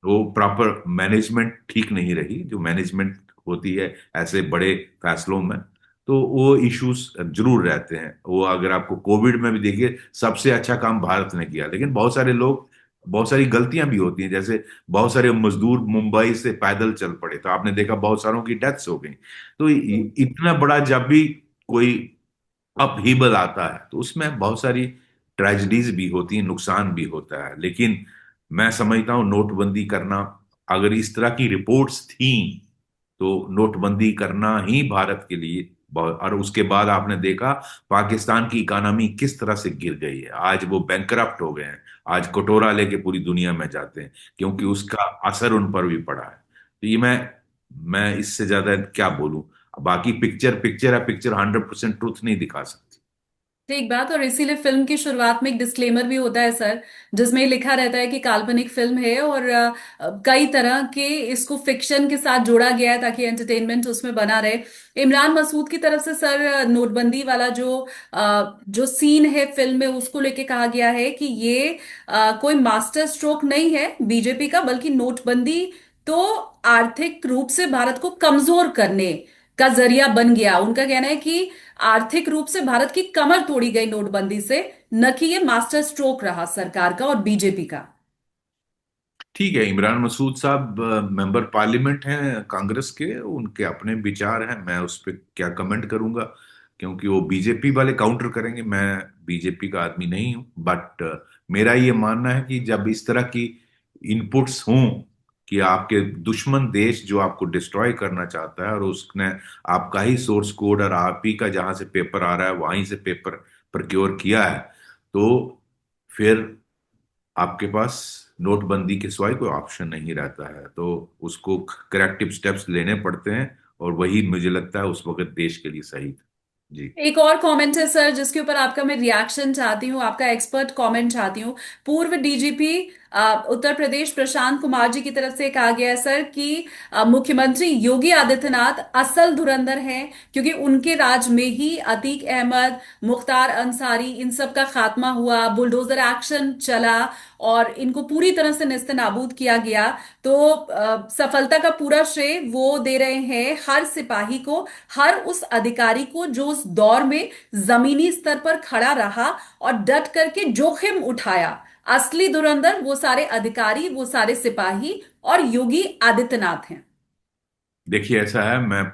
तो प्रॉपर मैनेजमेंट ठीक नहीं रही, जो मैनेजमेंट होती है ऐसे बड़े फैसलों में, तो वो इश्यूज जरूर रहते हैं। वो अगर आपको कोविड में भी देखिए, सबसे अच्छा काम भारत ने किया, लेकिन बहुत सारे लोग, बहुत सारी गलतियां भी होती हैं। जैसे बहुत सारे मजदूर मुंबई से पैदल चल पड़े, तो आपने देखा बहुत सारों की डेथ्स हो गई। तो इतना बड़ा जब भी कोई अपहीबल आता है तो उसमें बहुत सारी ट्रेजेडीज भी होती हैं, नुकसान भी होता है। लेकिन मैं समझता हूँ नोटबंदी करना, अगर इस तरह की रिपोर्ट्स थी, तो नोटबंदी करना ही भारत के लिए बहुत। और उसके बाद आपने देखा पाकिस्तान की इकोनॉमी किस तरह से गिर गई है। आज वो बैंकरप्ट हो गए हैं, आज कटोरा लेके पूरी दुनिया में जाते हैं, क्योंकि उसका असर उन पर भी पड़ा है। तो ये मैं इससे ज्यादा क्या बोलूं। बाकी पिक्चर पिक्चर है, पिक्चर 100% ट्रुथ नहीं दिखा सकती। ठीक बात। और इसीलिए फिल्म की शुरुआत में एक डिस्क्लेमर भी होता है सर, जिसमें लिखा रहता है कि काल्पनिक फिल्म है और कई तरह के इसको फिक्शन के साथ जोड़ा गया है ताकि एंटरटेनमेंट उसमें बना रहे। इमरान मसूद की तरफ से सर नोटबंदी वाला जो सीन है फिल्म में, उसको लेके कहा गया है कि ये कोई मास्टर स्ट्रोक नहीं है बीजेपी का, बल्कि नोटबंदी तो आर्थिक रूप से भारत को कमजोर करने का जरिया बन गया। उनका कहना है कि आर्थिक रूप से भारत की कमर तोड़ी गई नोटबंदी से, न कि ये मास्टर स्ट्रोक रहा सरकार का और बीजेपी का। ठीक है, इमरान मसूद साहब मेंबर पार्लियामेंट हैं कांग्रेस के, उनके अपने विचार हैं, मैं उस पर क्या कमेंट करूंगा, क्योंकि वो बीजेपी वाले काउंटर करेंगे। मैं बीजेपी का आदमी नहीं हूं। बट मेरा ये मानना है कि जब इस तरह की इनपुट्स हों कि आपके दुश्मन देश जो आपको डिस्ट्रॉय करना चाहता है और उसने आपका ही सोर्स कोड और आप ही का जहां से पेपर आ रहा है वहीं से पेपर प्रोक्योर किया है, तो फिर आपके पास नोटबंदी के सिवाय कोई ऑप्शन नहीं रहता है। तो उसको करेक्टिव स्टेप्स लेने पड़ते हैं, और वही मुझे लगता है उस वक्त देश के लिए सही था। जी। एक और कमेंट है सर जिसके ऊपर आपका मैं रिएक्शन चाहती हूँ, आपका एक्सपर्ट कमेंट चाहती हूँ। पूर्व डीजीपी उत्तर प्रदेश प्रशांत कुमार जी की तरफ से कहा गया है सर कि मुख्यमंत्री योगी आदित्यनाथ असल धुरंधर हैं, क्योंकि उनके राज में ही अतीक अहमद, मुख्तार अंसारी, इन सब का खात्मा हुआ, बुलडोजर एक्शन चला और इनको पूरी तरह से नेस्तनाबूद किया गया। तो सफलता का पूरा श्रेय वो दे रहे हैं हर सिपाही को, हर उस अधिकारी को जो उस दौर में जमीनी स्तर पर खड़ा रहा और डट करके जोखिम उठाया। असली धुरंधर वो सारे अधिकारी, वो सारे सिपाही और योगी आदित्यनाथ हैं। देखिए, ऐसा है, मैं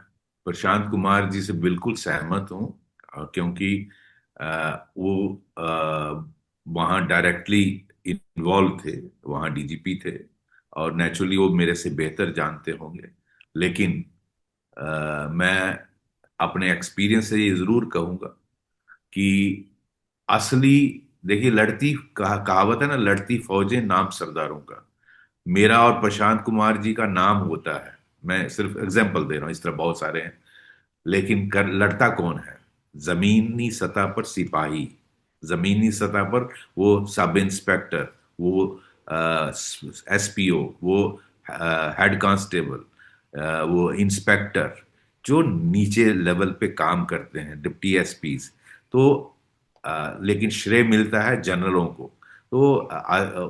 प्रशांत कुमार जी से बिल्कुल सहमत हूँ, क्योंकि वो वहाँ डायरेक्टली इन्वॉल्व थे, वहाँ डीजीपी थे, और नेचुरली वो मेरे से बेहतर जानते होंगे। लेकिन मैं अपने एक्सपीरियंस से ये जरूर कहूंगा कि असली, देखिए, कहावत है ना, लड़ती फौजें नाम सरदारों का। मेरा और प्रशांत कुमार जी का नाम होता है, मैं सिर्फ एग्जांपल दे रहा हूं, इस तरह बहुत सारे हैं। लेकिन लड़ता कौन है? जमीनी सतह पर सिपाही, जमीनी सतह पर वो सब इंस्पेक्टर, वो एसपीओ, वो हेड कांस्टेबल, वो इंस्पेक्टर, जो नीचे लेवल पे काम करते हैं, डिप्टी एसपीज। तो लेकिन श्रेय मिलता है जनरलों को। तो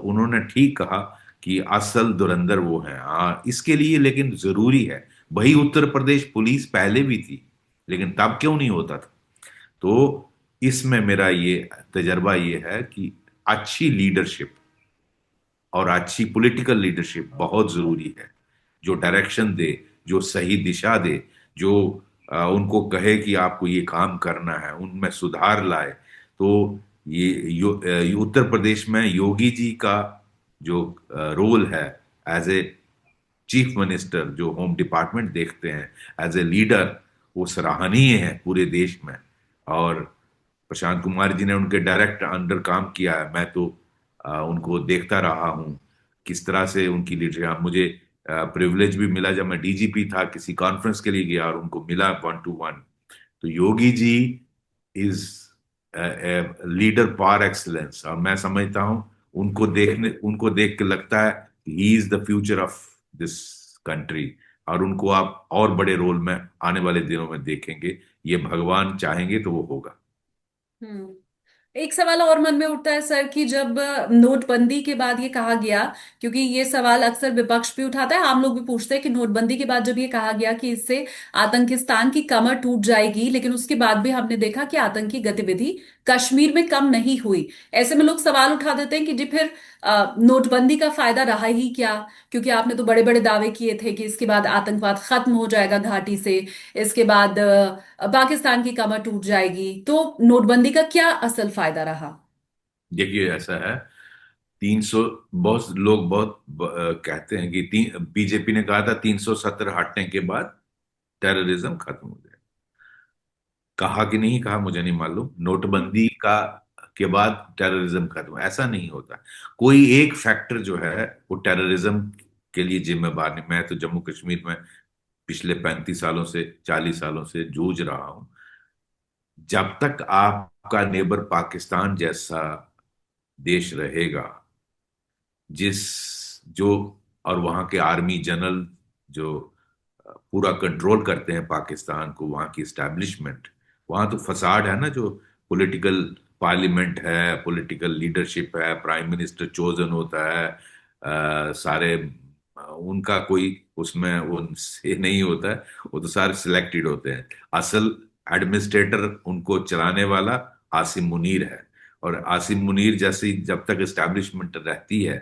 उन्होंने ठीक कहा कि असल धुरंधर वो हैं। इसके लिए लेकिन जरूरी है, वही उत्तर प्रदेश पुलिस पहले भी थी, लेकिन तब क्यों नहीं होता था? तो इसमें मेरा ये तजर्बा ये है कि अच्छी लीडरशिप और अच्छी पॉलिटिकल लीडरशिप बहुत जरूरी है, जो डायरेक्शन दे, जो सही दिशा दे, जो उनको कहे कि आपको ये काम करना है, उनमें सुधार लाए। तो ये उत्तर प्रदेश में योगी जी का जो रोल है एज ए चीफ मिनिस्टर, जो होम डिपार्टमेंट देखते हैं, एज ए लीडर, वो सराहनीय है पूरे देश में। और प्रशांत कुमार जी ने उनके डायरेक्ट अंडर काम किया है। मैं तो उनको देखता रहा हूँ किस तरह से उनकी लीडरशिप। मुझे प्रिविलेज भी मिला, जब मैं डीजीपी था, किसी कॉन्फ्रेंस के लिए गया और उनको मिला 1 to 1। तो Yogi ji is leader par excellence, और मैं समझता हूँ उनको देख के लगता है he is the future of this country. और उनको आप और बड़े रोल में आने वाले दिनों में देखेंगे। ये भगवान चाहेंगे तो वो होगा। हम्म। एक सवाल और मन में उठता है सर कि जब नोटबंदी के बाद ये कहा गया, क्योंकि ये सवाल अक्सर विपक्ष भी उठाता है, आम लोग भी पूछते हैं कि नोटबंदी के बाद जब ये कहा गया कि इससे आतंकिस्तान की कमर टूट जाएगी, लेकिन उसके बाद भी हमने देखा कि आतंकी गतिविधि कश्मीर में कम नहीं हुई। ऐसे में लोग सवाल उठा देते हैं कि जी फिर नोटबंदी का फायदा रहा ही क्या? क्योंकि आपने तो बड़े बड़े दावे किए थे कि इसके बाद आतंकवाद खत्म हो जाएगा घाटी से, इसके बाद पाकिस्तान की कमर टूट जाएगी। तो नोटबंदी का क्या असल फायदा रहा? देखिए, ऐसा है, 300, बहुत लोग कहते हैं कि बीजेपी ने कहा था 370 हटने के बाद टेररिज्म खत्म हो जाए। कहा कि नहीं कहा मुझे नहीं मालूम। नोटबंदी का के बाद टेररिज्म खत्म, ऐसा नहीं होता। कोई एक फैक्टर जो है वो टेररिज्म के लिए जिम्मेवार नहीं। मैं तो जम्मू कश्मीर में पिछले 35 सालों से, 40 सालों से जूझ रहा हूं। जब तक आपका नेबर पाकिस्तान जैसा देश रहेगा, जिस जो और वहां के आर्मी जनरल जो पूरा कंट्रोल करते हैं पाकिस्तान को, वहां की एस्टैब्लिशमेंट, वहां तो फसाड है ना, जो पॉलिटिकल पार्लियामेंट है, पॉलिटिकल लीडरशिप है, प्राइम मिनिस्टर चोजन होता है, सारे उनका कोई उसमें वो से नहीं होता है, वो तो सारे सिलेक्टेड होते हैं। असल एडमिनिस्ट्रेटर उनको चलाने वाला आसिम मुनीर है। और आसिम मुनीर जैसी जब तक एस्टैब्लिशमेंट रहती है,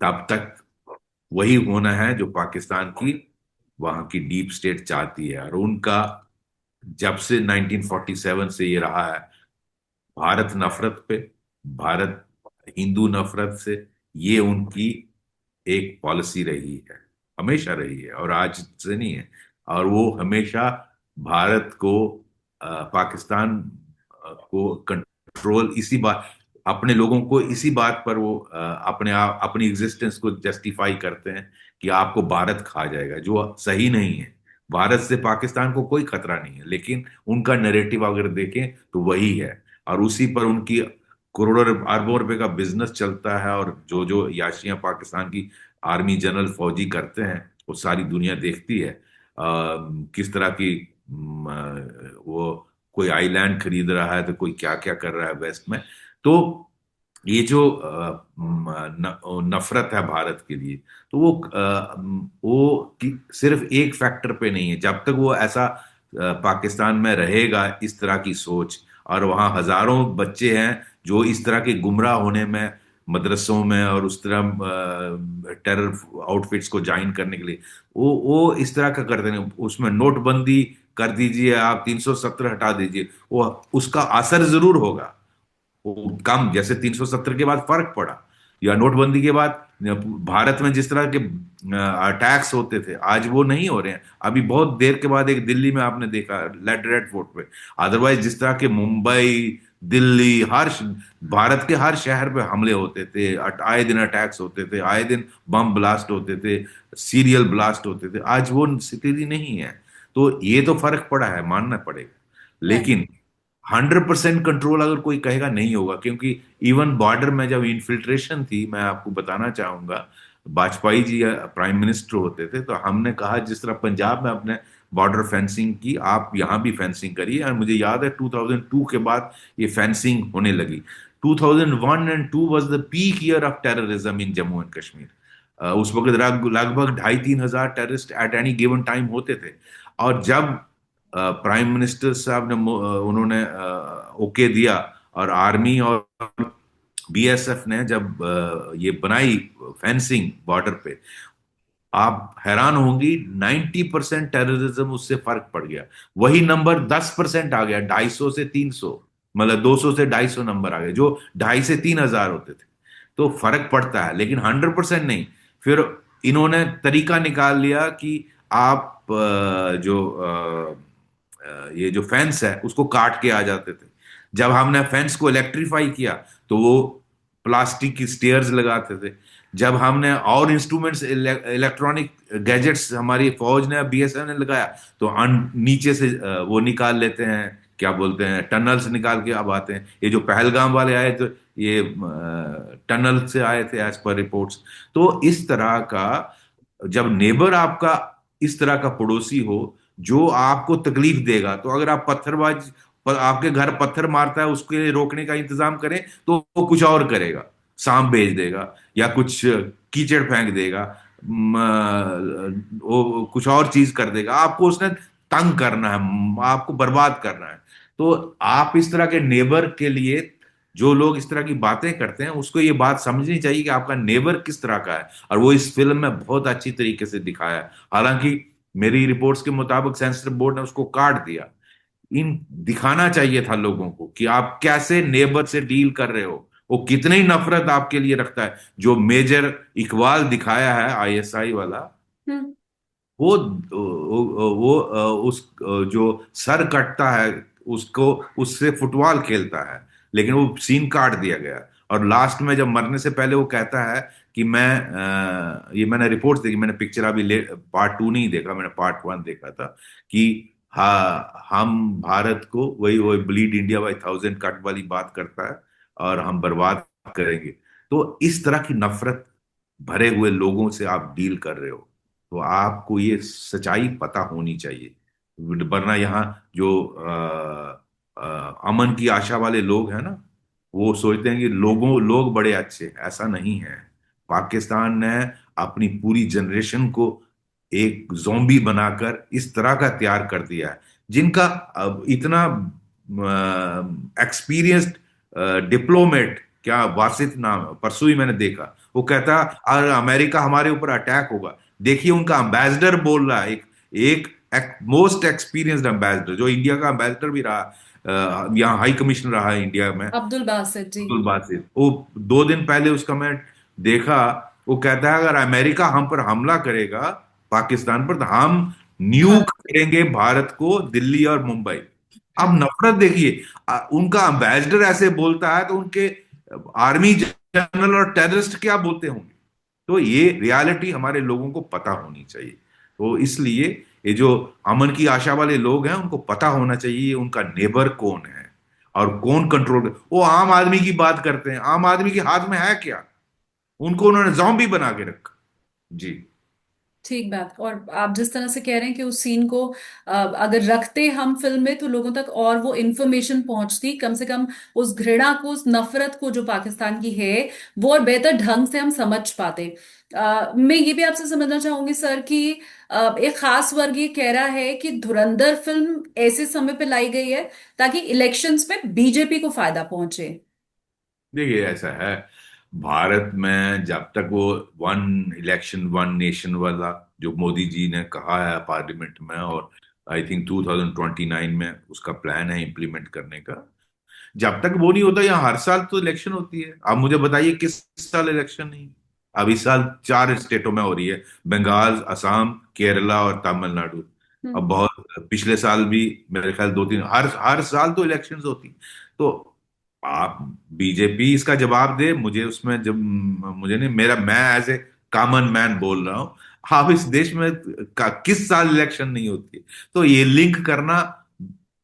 तब तक वही होना है जो पाकिस्तान की वहां की डीप स्टेट चाहती है। और उनका जब से 1947 से ये रहा है, भारत नफरत पे, भारत हिंदू नफरत से, ये उनकी एक पॉलिसी रही है, हमेशा रही है, और आज से नहीं है। और वो हमेशा भारत को, पाकिस्तान को कंट्रोल, इसी बात, अपने लोगों को इसी बात पर वो अपने आप अपनी एग्जिस्टेंस को जस्टिफाई करते हैं कि आपको भारत खा जाएगा, जो सही नहीं है। भारत से पाकिस्तान को कोई खतरा नहीं है, लेकिन उनका नैरेटिव अगर देखें तो वही है, और उसी पर उनकी करोड़ों अरबों रुपए का बिजनेस चलता है। और जो जो याशियां पाकिस्तान की आर्मी जनरल फौजी करते हैं वो सारी दुनिया देखती है। किस तरह की वो कोई आइलैंड खरीद रहा है तो कोई क्या क्या कर रहा है वेस्ट में। तो ये जो नफरत है भारत के लिए, तो वो सिर्फ एक फैक्टर पे नहीं है। जब तक वो ऐसा पाकिस्तान में रहेगा इस तरह की सोच, और वहाँ हजारों बच्चे हैं जो इस तरह के गुमराह होने में मदरसों में और उस तरह टेरर आउटफिट्स को ज्वाइन करने के लिए वो इस तरह का करते हैं। उसमें नोटबंदी कर दीजिए, आप 370 हटा दीजिए, वो उसका असर जरूर होगा। वो कम, जैसे 370 के बाद फर्क पड़ा, या नोटबंदी के बाद भारत में जिस तरह के अटैक्स होते थे आज वो नहीं हो रहे हैं। अभी बहुत देर के बाद एक दिल्ली में आपने देखा रेड फोर्ट पे, अदरवाइज जिस तरह के मुंबई, दिल्ली, भारत के हर शहर पे हमले होते थे, आए दिन अटैक्स होते थे, आए दिन बम ब्लास्ट होते थे, सीरियल ब्लास्ट होते थे। आज वो स्थिति नहीं है। तो ये तो फर्क पड़ा है, मानना पड़ेगा। राइट। लेकिन 100% कंट्रोल अगर कोई कहेगा नहीं होगा, क्योंकि इवन बॉर्डर में जब इन्फिल्ट्रेशन थी, मैं आपको बताना चाहूंगा, वाजपेयी जी प्राइम मिनिस्टर होते थे तो हमने कहा जिस तरह पंजाब में अपने बॉर्डर फेंसिंग की, आप यहां भी फेंसिंग करिए। और मुझे याद है 2002 के बाद ये फेंसिंग होने लगी। 2001 and 2 was the peak year of terrorism in Jammu and Kashmir. उस वक्त लगभग 2,500-3,000 terrorist at any given time होते थे। और जब प्राइम मिनिस्टर साहब ने उन्होंने ओके दिया, और आर्मी और बीएसएफ ने जब ये बनाई फेंसिंग बॉर्डर पे, आप हैरान होंगी 90% टेररिज्म उससे फर्क पड़ गया। वही नंबर 10% आ गया, 250 से 300, मतलब 200 से 250 नंबर आ गए, जो 2,500 से 3,000 होते थे। तो फर्क पड़ता है, लेकिन 100% नहीं। फिर इन्होंने तरीका निकाल लिया कि आप ये जो फेंस है उसको काट के आ जाते थे। जब हमने फेंस को इलेक्ट्रीफाई किया तो वो प्लास्टिक की स्टेयर्स लगाते थे। जब हमने और इंस्ट्रूमेंट्स, इलेक्ट्रॉनिक गैजेट्स हमारी फौज ने, बीएसएफ ने लगाया, तो नीचे से वो निकाल लेते हैं, क्या बोलते हैं, टनल्स निकाल के अब आते हैं। ये जो पहलगाम वाले आए तो ये टनल से आए थे एज पर रिपोर्ट्स। तो इस तरह का, जब नेबर आपका इस तरह का पड़ोसी हो जो आपको तकलीफ देगा, तो अगर आप पत्थरबाज पर आपके घर पत्थर मारता है उसके रोकने का इंतजाम करें तो वो कुछ और करेगा, सांप भेज देगा या कुछ कीचड़ फेंक देगा, वो कुछ और चीज कर देगा। आपको उसने तंग करना है, आपको बर्बाद करना है। तो आप इस तरह के नेबर के लिए, जो लोग इस तरह की बातें करते हैं, उसको ये बात समझनी चाहिए कि आपका नेबर किस तरह का है। और वो इस फिल्म में बहुत अच्छी तरीके से दिखाया है। हालांकि मेरी रिपोर्ट्स के मुताबिक सेंसर बोर्ड ने उसको काट दिया। इन दिखाना चाहिए था लोगों को कि आप कैसे नेबर से डील कर रहे हो, वो कितनी नफरत आपके लिए रखता है। जो मेजर इकबाल दिखाया है आईएसआई वाला, हम्म। वो उस जो सर कटता है उसको, उससे फुटबॉल खेलता है, लेकिन वो सीन काट दिया गया। और लास्ट में जब मरने से पहले वो कहता है कि मैं ये मैंने रिपोर्ट्स देखी, मैंने पिक्चर अभी पार्ट 2 नहीं देखा, मैंने पार्ट 1 देखा था, कि हाँ हम भारत को, वही वही ब्लीड इंडिया बाई 1,000 कट वाली बात करता है, और हम बर्बाद करेंगे। तो इस तरह की नफरत भरे हुए लोगों से आप डील कर रहे हो, तो आपको ये सच्चाई पता होनी चाहिए। वरना यहाँ जो अमन की आशा वाले लोग हैं ना, वो सोचते हैं कि लोग बड़े अच्छे हैं। ऐसा नहीं है। पाकिस्तान ने अपनी पूरी जनरेशन को एक जोंबी बनाकर इस तरह का तैयार कर दिया है, जिनका इतना एक्सपीरियंस्ड डिप्लोमेट, क्या वासित नाम, परसों ही मैंने देखा, वो कहता अगर अमेरिका हमारे ऊपर अटैक होगा, देखिए उनका एम्बेसडर बोल रहा है, एक मोस्ट एक्सपीरियंस्ड एम्बेसडर जो इंडिया का एम्बेसडर भी रहा, यहाँ हाई कमिश्नर रहा है इंडिया में, अब्दुल बासित जी। अब्दुल बासित। वो 2 दिन पहले उसका मैं देखा, वो कहता है अगर अमेरिका हम पर हमला करेगा पाकिस्तान पर, तो हम न्यूक करेंगे भारत को, दिल्ली और मुंबई। अब नफरत देखिए, उनका एम्बेसडर ऐसे बोलता है तो उनके आर्मी जनरल और टेररिस्ट क्या बोलते होंगे। तो ये रियलिटी हमारे लोगों को पता होनी चाहिए। तो इसलिए ये जो अमन की आशा वाले लोग हैं उनको पता होना चाहिए उनका नेबर कौन है और कौन कंट्रोल। वो आम आदमी की बात करते हैं, आम आदमी के हाथ में है क्या? उनको उन्होंने जॉम्बी बना के रखा। जी। ठीक बात। और आप जिस तरह से कह रहे हैं कि उस सीन को अगर रखते हम फिल्म में तो लोगों तक और वो इंफॉर्मेशन पहुंचती, कम से कम उस घृणा को, उस नफरत को जो पाकिस्तान की है, वो और बेहतर ढंग से हम समझ पाते। मैं ये भी आपसे समझना चाहूंगी सर कि एक खास वर्ग ये कह रहा है कि धुरंधर फिल्म ऐसे समय पे लाई गई है ताकि इलेक्शंस में बीजेपी को फायदा पहुंचे। देखिए ऐसा है, भारत में जब तक वो वन इलेक्शन वन नेशन वाला जो मोदी जी ने कहा है पार्लियामेंट में, और आई थिंक 2029 में उसका प्लान है इम्प्लीमेंट करने का, जब तक वो नहीं होता, यहाँ हर साल तो इलेक्शन होती है। आप मुझे बताइए किस साल इलेक्शन नहीं? अब इस साल 4 स्टेटों में हो रही है, बंगाल, असम, केरला और तमिलनाडु। अब हम्म। बहुत पिछले साल भी मेरे ख्याल 2-3, हर हर साल तो इलेक्शंस होती। तो आप, बीजेपी इसका जवाब दे मुझे, उसमें जब मुझे नहीं, मेरा, मैं एज ए कॉमन मैन बोल रहा हूं, आप इस देश में किस साल इलेक्शन नहीं होती है? तो ये लिंक करना,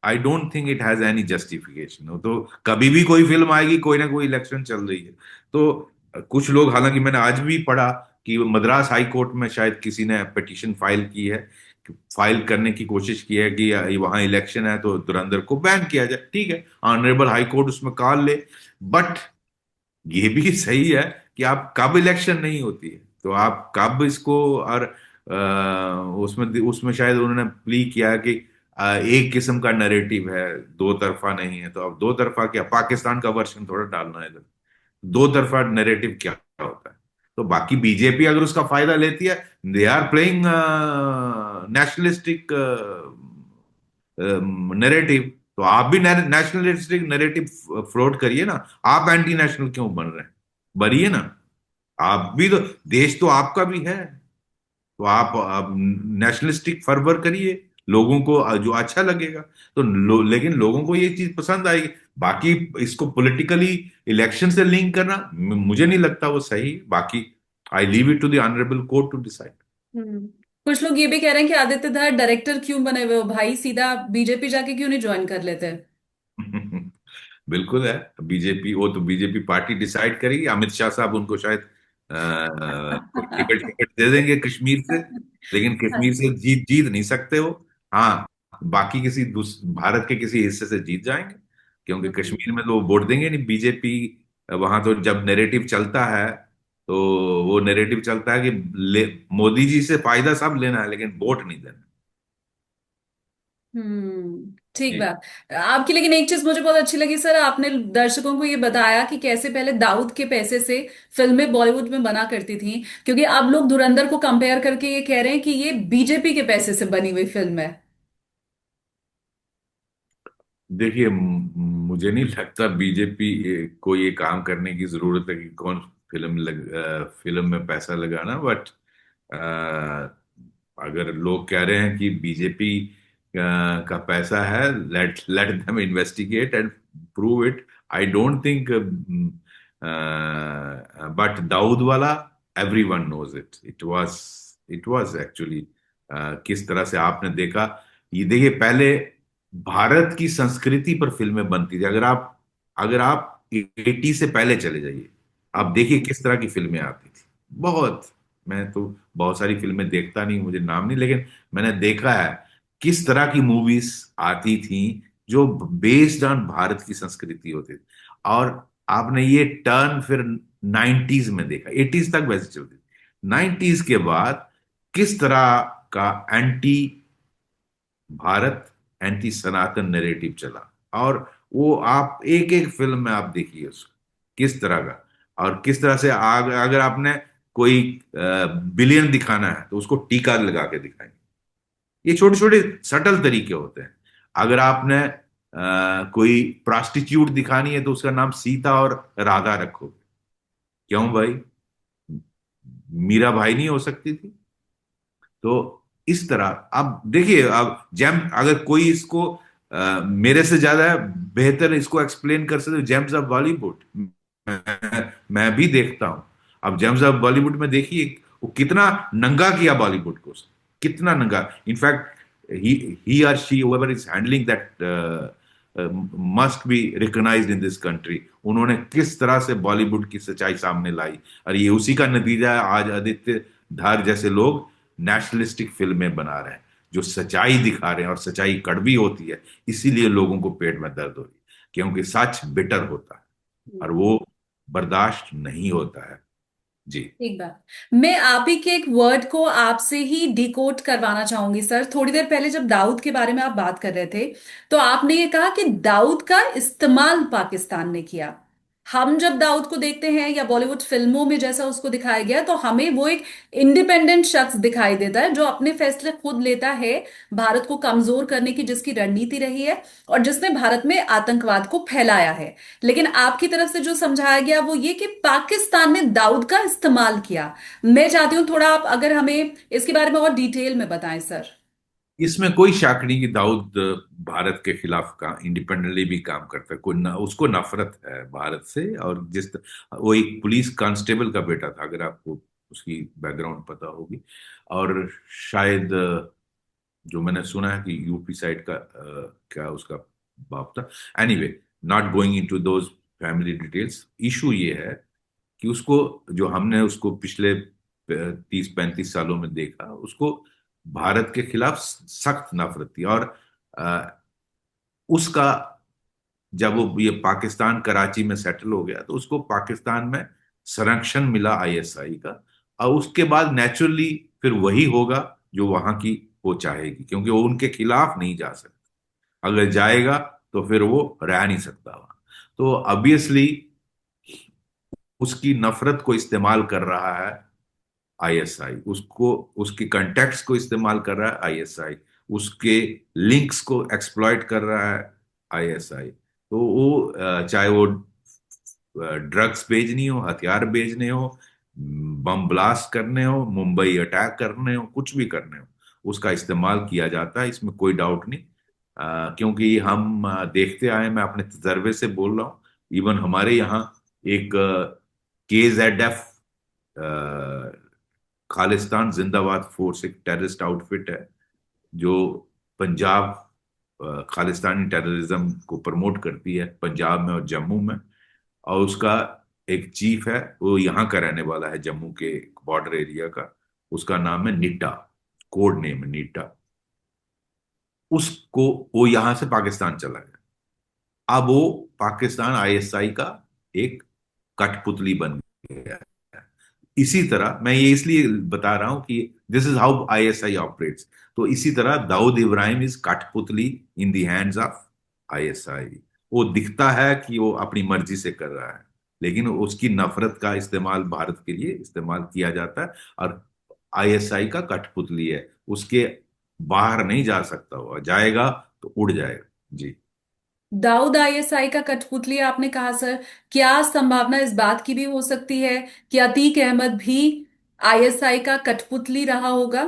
आई don't think it has any justification. तो कभी भी कोई फिल्म आएगी, कोई ना कोई इलेक्शन चल रही है। तो कुछ लोग, हालांकि मैंने आज भी पढ़ा कि मद्रास हाई कोर्ट में शायद किसी ने पिटीशन फाइल की है, फाइल करने की कोशिश की है कि वहां इलेक्शन है तो धुरंधर को बैन किया जाए। ठीक है, ऑनरेबल हाई कोर्ट उसमें कॉल ले, बट ये भी सही है कि आप कब इलेक्शन नहीं होती है तो आप कब इसको, और उसमें उसमें शायद उन्होंने प्ली किया कि एक किस्म का नैरेटिव है, दो तरफा नहीं है। तो अब दो तरफा क्या, पाकिस्तान का वर्जन थोड़ा डालना है इधर। दो तरफा नैरेटिव क्या होता है? तो बाकी बीजेपी अगर उसका फायदा लेती है, they are playing nationalistic narrative, तो आप भी नेशनलिस्टिक नैरेटिव फ्लोट करिए ना। आप एंटी नेशनल क्यों बन रहे हैं? बनिए ना। आप भी तो, देश तो आपका भी है, तो आप नेशनलिस्टिक फर्वर करिए, लोगों को जो अच्छा लगेगा। तो लेकिन लोगों को ये चीज पसंद आएगी। बाकी इसको पॉलिटिकली इलेक्शन से लिंक करना मुझे नहीं लगता वो सही। बाकी I leave it to the honourable court to decide. Hmm. कुछ लोग ये भी कह रहे हैं कि आदित्य धर डायरेक्टर क्यों बने हुए हो भाई, सीधा बीजेपी जाके क्यों नहीं ज्वाइन कर लेते। बिल्कुल है। बीजेपी, वो तो बीजेपी पार्टी डिसाइड करेगी। अमित शाह साहब उनको शायद कोई टिकट टिकट दे देंगे कश्मीर से, लेकिन कश्मीर से जीत जीत नहीं सकते हो। हाँ, बाकी किसी भारत के किसी हिस्से से जीत जाएंगे, क्योंकि कश्मीर में तो वो वोट देंगे नहीं बीजेपी। वहां तो जब नैरेटिव चलता है, तो वो नैरेटिव चलता है कि मोदी जी से फायदा सब लेना है लेकिन वोट नहीं देना। ठीक जी। बात आपकी। लेकिन एक चीज मुझे बहुत अच्छी लगी सर, आपने दर्शकों को ये बताया कि कैसे पहले दाऊद के पैसे से फिल्में बॉलीवुड में बना करती थी, क्योंकि अब लोग धुरंधर को कंपेयर करके ये कह रहे हैं कि ये बीजेपी के पैसे से बनी हुई फिल्म है। देखिए, मुझे नहीं लगता बीजेपी को ये काम करने की जरूरत है कि कौन फिल्म में पैसा लगाना। बट अगर लोग कह रहे हैं कि बीजेपी का पैसा है, let let them investigate and prove it. I don't think, but Dawood वाला, everyone knows it, it was actually, किस तरह से आपने देखा। ये देखिए, पहले भारत की संस्कृति पर फिल्में बनती थी। अगर आप 80 से पहले चले जाइए, आप देखिए किस तरह की फिल्में आती थी। बहुत, मैं तो बहुत सारी फिल्में देखता नहीं, मुझे नाम नहीं, लेकिन मैंने देखा है किस तरह की मूवीज आती थी जो बेस्ड ऑन भारत की संस्कृति होती थी। और आपने ये टर्न फिर 90s में देखा, 80s तक वैसे चलती थी, 90s के बाद किस तरह का एंटी भारत, एंटी सनातन नैरेटिव चला। और वो आप एक एक फिल्म में आप देखिए उसको किस तरह का, और किस तरह से अगर आपने कोई बिलियन दिखाना है तो उसको टीका लगा के दिखाएंगे। ये छोटे छोटे सटल तरीके होते हैं। अगर आपने कोई प्रोस्टिट्यूट दिखानी है तो उसका नाम सीता और राधा रखो। क्यों भाई? मीरा भाई नहीं हो सकती थी? तो इस तरह अब देखिए, अब जेम, अगर कोई इसको मेरे से ज्यादा बेहतर इसको एक्सप्लेन कर सकते, जेम्स ऑफ बॉलीवुड मैं भी देखता हूं। अब जेम्स ऑफ बॉलीवुड में देखिए वो कितना नंगा किया बॉलीवुड को उसने। कितना नंगा, in fact he or she whoever is handling that must be recognized in this country. उन्होंने किस तरह से बॉलीवुड की सच्चाई सामने लाई, और ये उसी का नतीजा है आज आदित्य धार जैसे लोग नेशनलिस्टिक फिल्में बना रहे हैं जो सच्चाई दिखा रहे हैं, और सच्चाई कड़वी होती है, इसीलिए लोगों को पेट में दर्द हो रही है, क्योंकि सच बिटर होता है और वो बर्दाश्त नहीं होता है। जी। एक बार मैं आप ही के एक वर्ड को आपसे ही डिकोड करवाना चाहूंगी सर। थोड़ी देर पहले जब दाऊद के बारे में आप बात कर रहे थे तो आपने ये कहा कि दाऊद का इस्तेमाल पाकिस्तान ने किया। हम जब दाऊद को देखते हैं या बॉलीवुड फिल्मों में जैसा उसको दिखाया गया तो हमें वो एक इंडिपेंडेंट शख्स दिखाई देता है जो अपने फैसले खुद लेता है, भारत को कमजोर करने की जिसकी रणनीति रही है और जिसने भारत में आतंकवाद को फैलाया है। लेकिन आपकी तरफ से जो समझाया गया वो ये कि पाकिस्तान ने दाऊद का इस्तेमाल किया। मैं चाहती हूं थोड़ा आप अगर हमें इसके बारे में और डिटेल में बताएं सर। इसमें कोई शक नहीं कि दाऊद भारत के खिलाफ का इंडिपेंडेंटली भी काम करता है, उसको नफरत है भारत से। और वो एक पुलिस कांस्टेबल का बेटा था, अगर आपको उसकी बैकग्राउंड पता होगी। और शायद जो मैंने सुना है कि यूपी साइड का क्या उसका बाप था। Anyway, not going into those family details. Issue ये है कि उसको, जो हमने उसको पिछले 30-35 सालों में देखा, उसको भारत के खिलाफ सख्त नफरत थी। और अ, उसका जब वो ये पाकिस्तान कराची में सेटल हो गया तो उसको पाकिस्तान में संरक्षण मिला आईएसआई का, और उसके बाद नेचुरली फिर वही होगा जो वहां की वो चाहेगी, क्योंकि वो उनके खिलाफ नहीं जा सकता। अगर जाएगा तो फिर वो रह नहीं सकता वहां। तो ऑब्वियसली उसकी नफरत को इस्तेमाल कर रहा है आईएसआई, उसको, उसके कॉन्टेक्ट्स को इस्तेमाल कर रहा है आईएसआई, उसके लिंक्स को एक्सप्लॉइट कर रहा है आईएसआई। तो वो चाहे वो ड्रग्स भेजनी हो, हथियार भेजने हो, बम ब्लास्ट करने हो, मुंबई अटैक करने हो, कुछ भी करने हो, उसका इस्तेमाल किया जाता है, इसमें कोई डाउट नहीं। क्योंकि हम देखते आए, मैं अपने तजर्बे से बोल रहा हूँ। इवन हमारे यहाँ एक KZF, खालिस्तान जिंदाबाद फोर्स, एक टेररिस्ट आउटफिट है जो पंजाब खालिस्तानी टेररिज्म को प्रमोट करती है पंजाब में और जम्मू में। और उसका एक चीफ है, वो यहाँ का रहने वाला है, जम्मू के बॉर्डर एरिया का। उसका नाम है निट्टा, कोड नेम है निट्टा। उसको, वो यहां से पाकिस्तान चला गया, अब वो पाकिस्तान आईएसआई का एक कठपुतली बन गया है। इसी तरह मैं ये इसलिए बता रहा हूं कि this is how ISI operates. तो इसी तरह दाऊद इब्राहिम इज कठपुतली in the hands of ISI. वो दिखता है कि वो अपनी मर्जी से कर रहा है, लेकिन उसकी नफरत का इस्तेमाल भारत के लिए इस्तेमाल किया जाता है, और आईएसआई का कठपुतली है, उसके बाहर नहीं जा सकता, वो जाएगा तो उड़ जाएगा। जी। दाऊद आईएसआई का कठपुतली आपने कहा सर। क्या संभावना इस बात की भी हो सकती है कि अतीक अहमद भी आईएसआई का कठपुतली रहा होगा?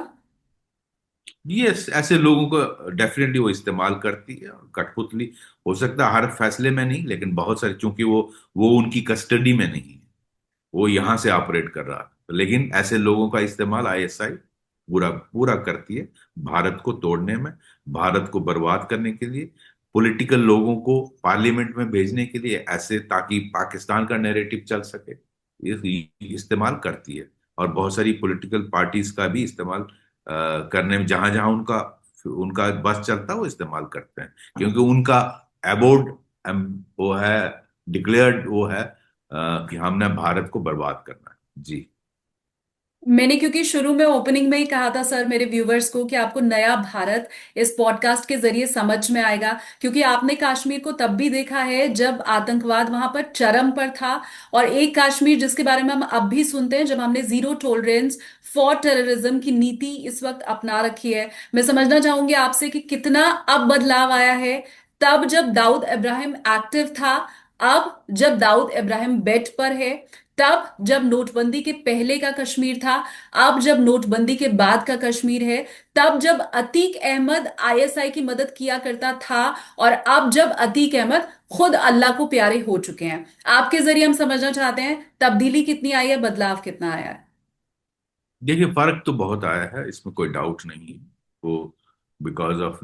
ये ऐसे लोगों को डेफिनेटली वो इस्तेमाल करती है, और कठपुतली हो सकता है हर फैसले में नहीं, लेकिन बहुत सारे, चूंकि वो उनकी कस्टडी में नहीं है, वो यहां से ऑपरेट कर रहा है, लेकिन ऐसे लोगों का इस्तेमाल आईएसआई पूरा पूरा करती है भारत को तोड़ने में, भारत को बर्बाद करने के लिए, पॉलिटिकल लोगों को पार्लियामेंट में भेजने के लिए, ऐसे ताकि पाकिस्तान का नैरेटिव चल सके, ये इस्तेमाल करती है। और बहुत सारी पॉलिटिकल पार्टीज का भी इस्तेमाल करने में, जहां जहां उनका उनका बस चलता है वो इस्तेमाल करते हैं, क्योंकि उनका अबोर्ड वो है, डिक्लेयर्ड वो है कि हमने भारत को बर्बाद करना है। जी। मैंने क्योंकि शुरू में ओपनिंग में ही कहा था सर मेरे व्यूवर्स को कि आपको नया भारत इस पॉडकास्ट के जरिए समझ में आएगा, क्योंकि आपने कश्मीर को तब भी देखा है जब आतंकवाद वहां पर चरम पर था, और एक कश्मीर जिसके बारे में हम अब भी सुनते हैं जब हमने जीरो टॉलरेंस फॉर टेररिज्म की नीति इस वक्त अपना रखी है। मैं समझना चाहूंगी आपसे कि कितना अब बदलाव आया है। तब जब दाऊद इब्राहिम एक्टिव था, अब जब दाऊद इब्राहिम बेड पर है, तब जब नोटबंदी के पहले का कश्मीर था, अब जब नोटबंदी के बाद का कश्मीर है, तब जब अतीक अहमद आईएसआई की मदद किया करता था, और अब जब अतीक अहमद खुद अल्लाह को प्यारे हो चुके हैं। आपके जरिए हम समझना चाहते हैं तब्दीली कितनी आई है, बदलाव कितना आया है। देखिए, फर्क तो बहुत आया है, इसमें कोई डाउट नहीं है। वो बिकॉज ऑफ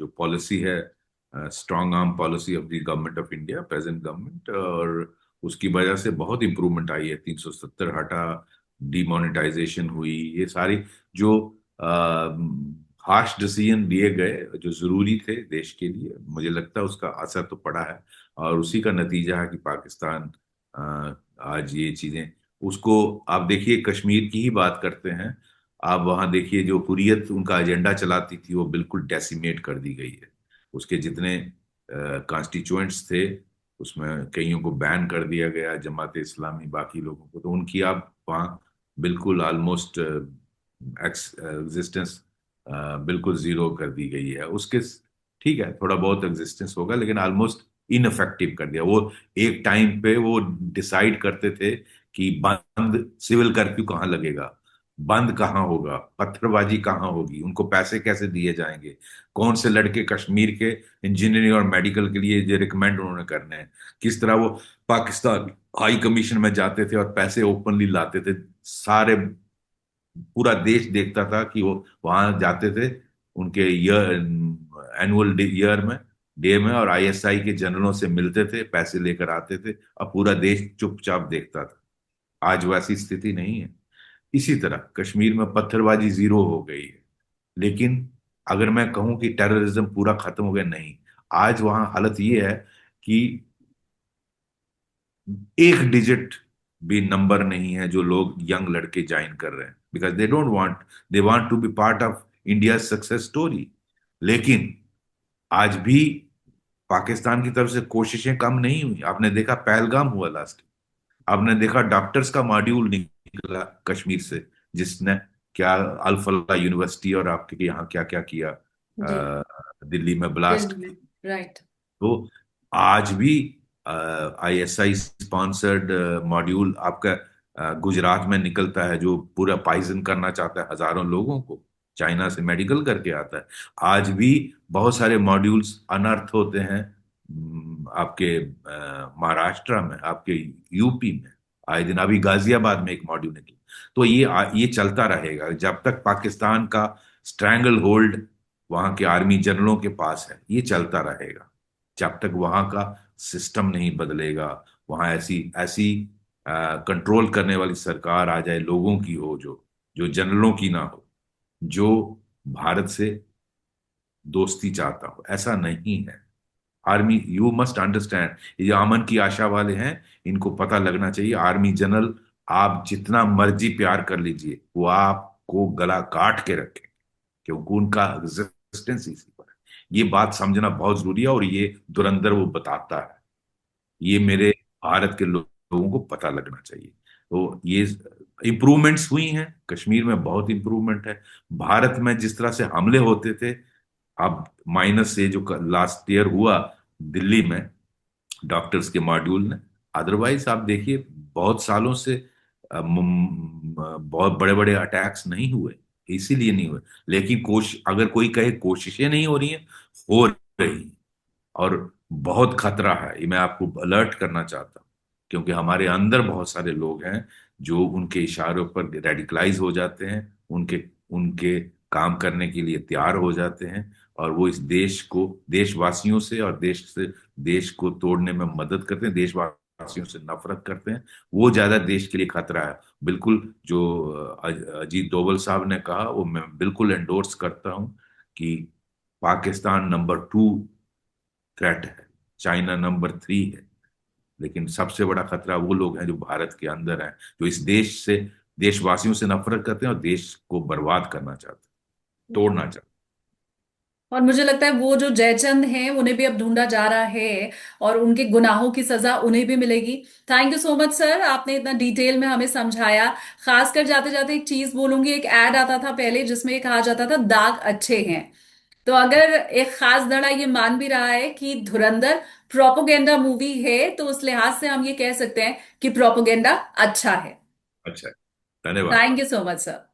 जो पॉलिसी है, strong arm policy of the government of India, present government, और उसकी वजह से बहुत इंप्रूवमेंट आई है। 370 हटा, डिमोनेटाइजेशन हुई, ये सारी जो हार्श डिसीजन लिए गए जो जरूरी थे देश के लिए, मुझे लगता है उसका असर तो पड़ा है। और उसी का नतीजा है कि पाकिस्तान आज ये चीजें, उसको आप देखिए, कश्मीर की ही बात करते हैं। आप वहां देखिए, जो हुर्रियत उनका एजेंडा चलाती थी वो बिल्कुल डेसिमेट कर दी गई है। उसके जितने कॉन्स्टिट्यूएंट्स थे, उसमें कईयों को बैन कर दिया गया, जमात इस्लामी, बाकी लोगों को, तो उनकी आप वहाँ बिल्कुल ऑलमोस्ट एग्जिस्टेंस बिल्कुल जीरो कर दी गई है उसके। ठीक है, थोड़ा बहुत एग्जिस्टेंस होगा, लेकिन ऑलमोस्ट इनफेक्टिव कर दिया वो। एक टाइम पे वो डिसाइड करते थे कि बंद सिविल कर्फ्यू कहाँ लगेगा, बंद कहाँ होगा, पत्थरबाजी कहाँ होगी, उनको पैसे कैसे दिए जाएंगे, कौन से लड़के कश्मीर के इंजीनियरिंग और मेडिकल के लिए जो रिकमेंड उन्होंने करने हैं, किस तरह वो पाकिस्तान हाई कमीशन में जाते थे और पैसे ओपनली लाते थे। सारे पूरा देश देखता था कि वो वहां जाते थे, उनके ईयर एनुअल ईयर में, डे में, और आईएसआई के जनरलों से मिलते थे, पैसे लेकर आते थे, और पूरा देश चुपचाप देखता था। आज वैसी स्थिति नहीं है। इसी तरह कश्मीर में पत्थरबाजी जीरो हो गई है। लेकिन अगर मैं कहूं कि टेररिज्म पूरा खत्म हो गया, नहीं। आज वहां हालत ये है कि एक डिजिट भी नंबर नहीं है जो लोग यंग लड़के ज्वाइन कर रहे हैं, because they don't want, they want to be part of India success story. लेकिन आज भी पाकिस्तान की तरफ से कोशिशें कम नहीं हुई। आपने देखा पहलगाम हुआ लास्ट, आपने देखा डॉक्टर्स का मॉड्यूल निकला कश्मीर से, जिसने क्या अल यूनिवर्सिटी और आपके यहाँ क्या क्या किया, जी। दिल्ली में ब्लास्ट। दिल्ली में। राइट। तो आज भी आईएसआई स्पॉन्सर्ड मॉड्यूल आपका गुजरात में निकलता है, जो पूरा पॉइजन करना चाहता है हजारों लोगों को, चाइना से मेडिकल करके आता है। आज भी बहुत सारे मॉड्यूल्स अनर्थ होते हैं, आपके महाराष्ट्र में, आपके यूपी में। आए दिन अभी गाजियाबाद में एक मॉड्यूल निकला। तो ये चलता रहेगा जब तक पाकिस्तान का स्ट्रैंगल होल्ड वहां के आर्मी जनरलों के पास है, ये चलता रहेगा जब तक वहां का सिस्टम नहीं बदलेगा। वहां ऐसी ऐसी कंट्रोल करने वाली सरकार आ जाए, लोगों की हो, जो जो जनरलों की ना हो, जो भारत से दोस्ती चाहता हो। ऐसा नहीं है। आर्मी, यू मस्ट अंडरस्टैंड, ये जो अमन की आशा वाले हैं, इनको पता लगना चाहिए, आर्मी जनरल आप जितना मर्जी प्यार कर लीजिए, वो आपको गला काट के रखें, क्योंकि उनका एग्जिस्टेंस इसी पर है। ये बात समझना बहुत जरूरी है, और ये धुरंधर वो बताता है। ये मेरे भारत के लोगों को पता लगना चाहिए। तो ये इम्प्रूवमेंट्स हुई हैं, कश्मीर में बहुत इम्प्रूवमेंट है। भारत में जिस तरह से हमले होते थे, अब माइनस से जो लास्ट ईयर हुआ दिल्ली में डॉक्टर्स के मॉड्यूल ने, अदरवाइज आप देखिए बहुत सालों से बहुत बड़े बड़े अटैक्स नहीं हुए। इसीलिए नहीं हुए। लेकिन अगर कोई कहे कोशिशें नहीं हो रही हैं, हो रही हैं। और बहुत खतरा है, ये मैं आपको अलर्ट करना चाहता हूँ, क्योंकि हमारे अंदर बहुत सारे लोग हैं जो उनके इशारों पर रेडिकलाइज हो जाते हैं, उनके उनके काम करने के लिए तैयार हो जाते हैं, और वो इस देश को, देशवासियों से, और देश को तोड़ने में मदद करते हैं, देशवासियों से नफरत करते हैं। वो ज्यादा देश के लिए खतरा है। बिल्कुल जो अजीत डोभाल साहब ने कहा, वो मैं बिल्कुल एंडोर्स करता हूं कि पाकिस्तान नंबर 2 थ्रेट है, चाइना नंबर 3 है, लेकिन सबसे बड़ा खतरा वो लोग हैं जो भारत के अंदर हैं, जो इस देश से, देशवासियों से नफरत करते हैं और देश को बर्बाद करना चाहते हैं, तोड़ना चाहते और मुझे लगता है वो जो जयचंद हैं उन्हें भी अब ढूंढा जा रहा है, और उनके गुनाहों की सजा उन्हें भी मिलेगी। Thank you so much sir, आपने इतना डिटेल में हमें समझाया। खासकर जाते जाते एक चीज बोलूंगी, एक ऐड आता था पहले जिसमें ये कहा जाता था दाग अच्छे हैं। तो अगर एक खास धड़ा ये मान भी रहा है कि धुरंधर प्रोपोगेंडा मूवी है, तो उस लिहाज से हम ये कह सकते हैं कि प्रोपोगेंडा अच्छा है। हैं। अच्छा, धन्यवाद। Thank you so much sir.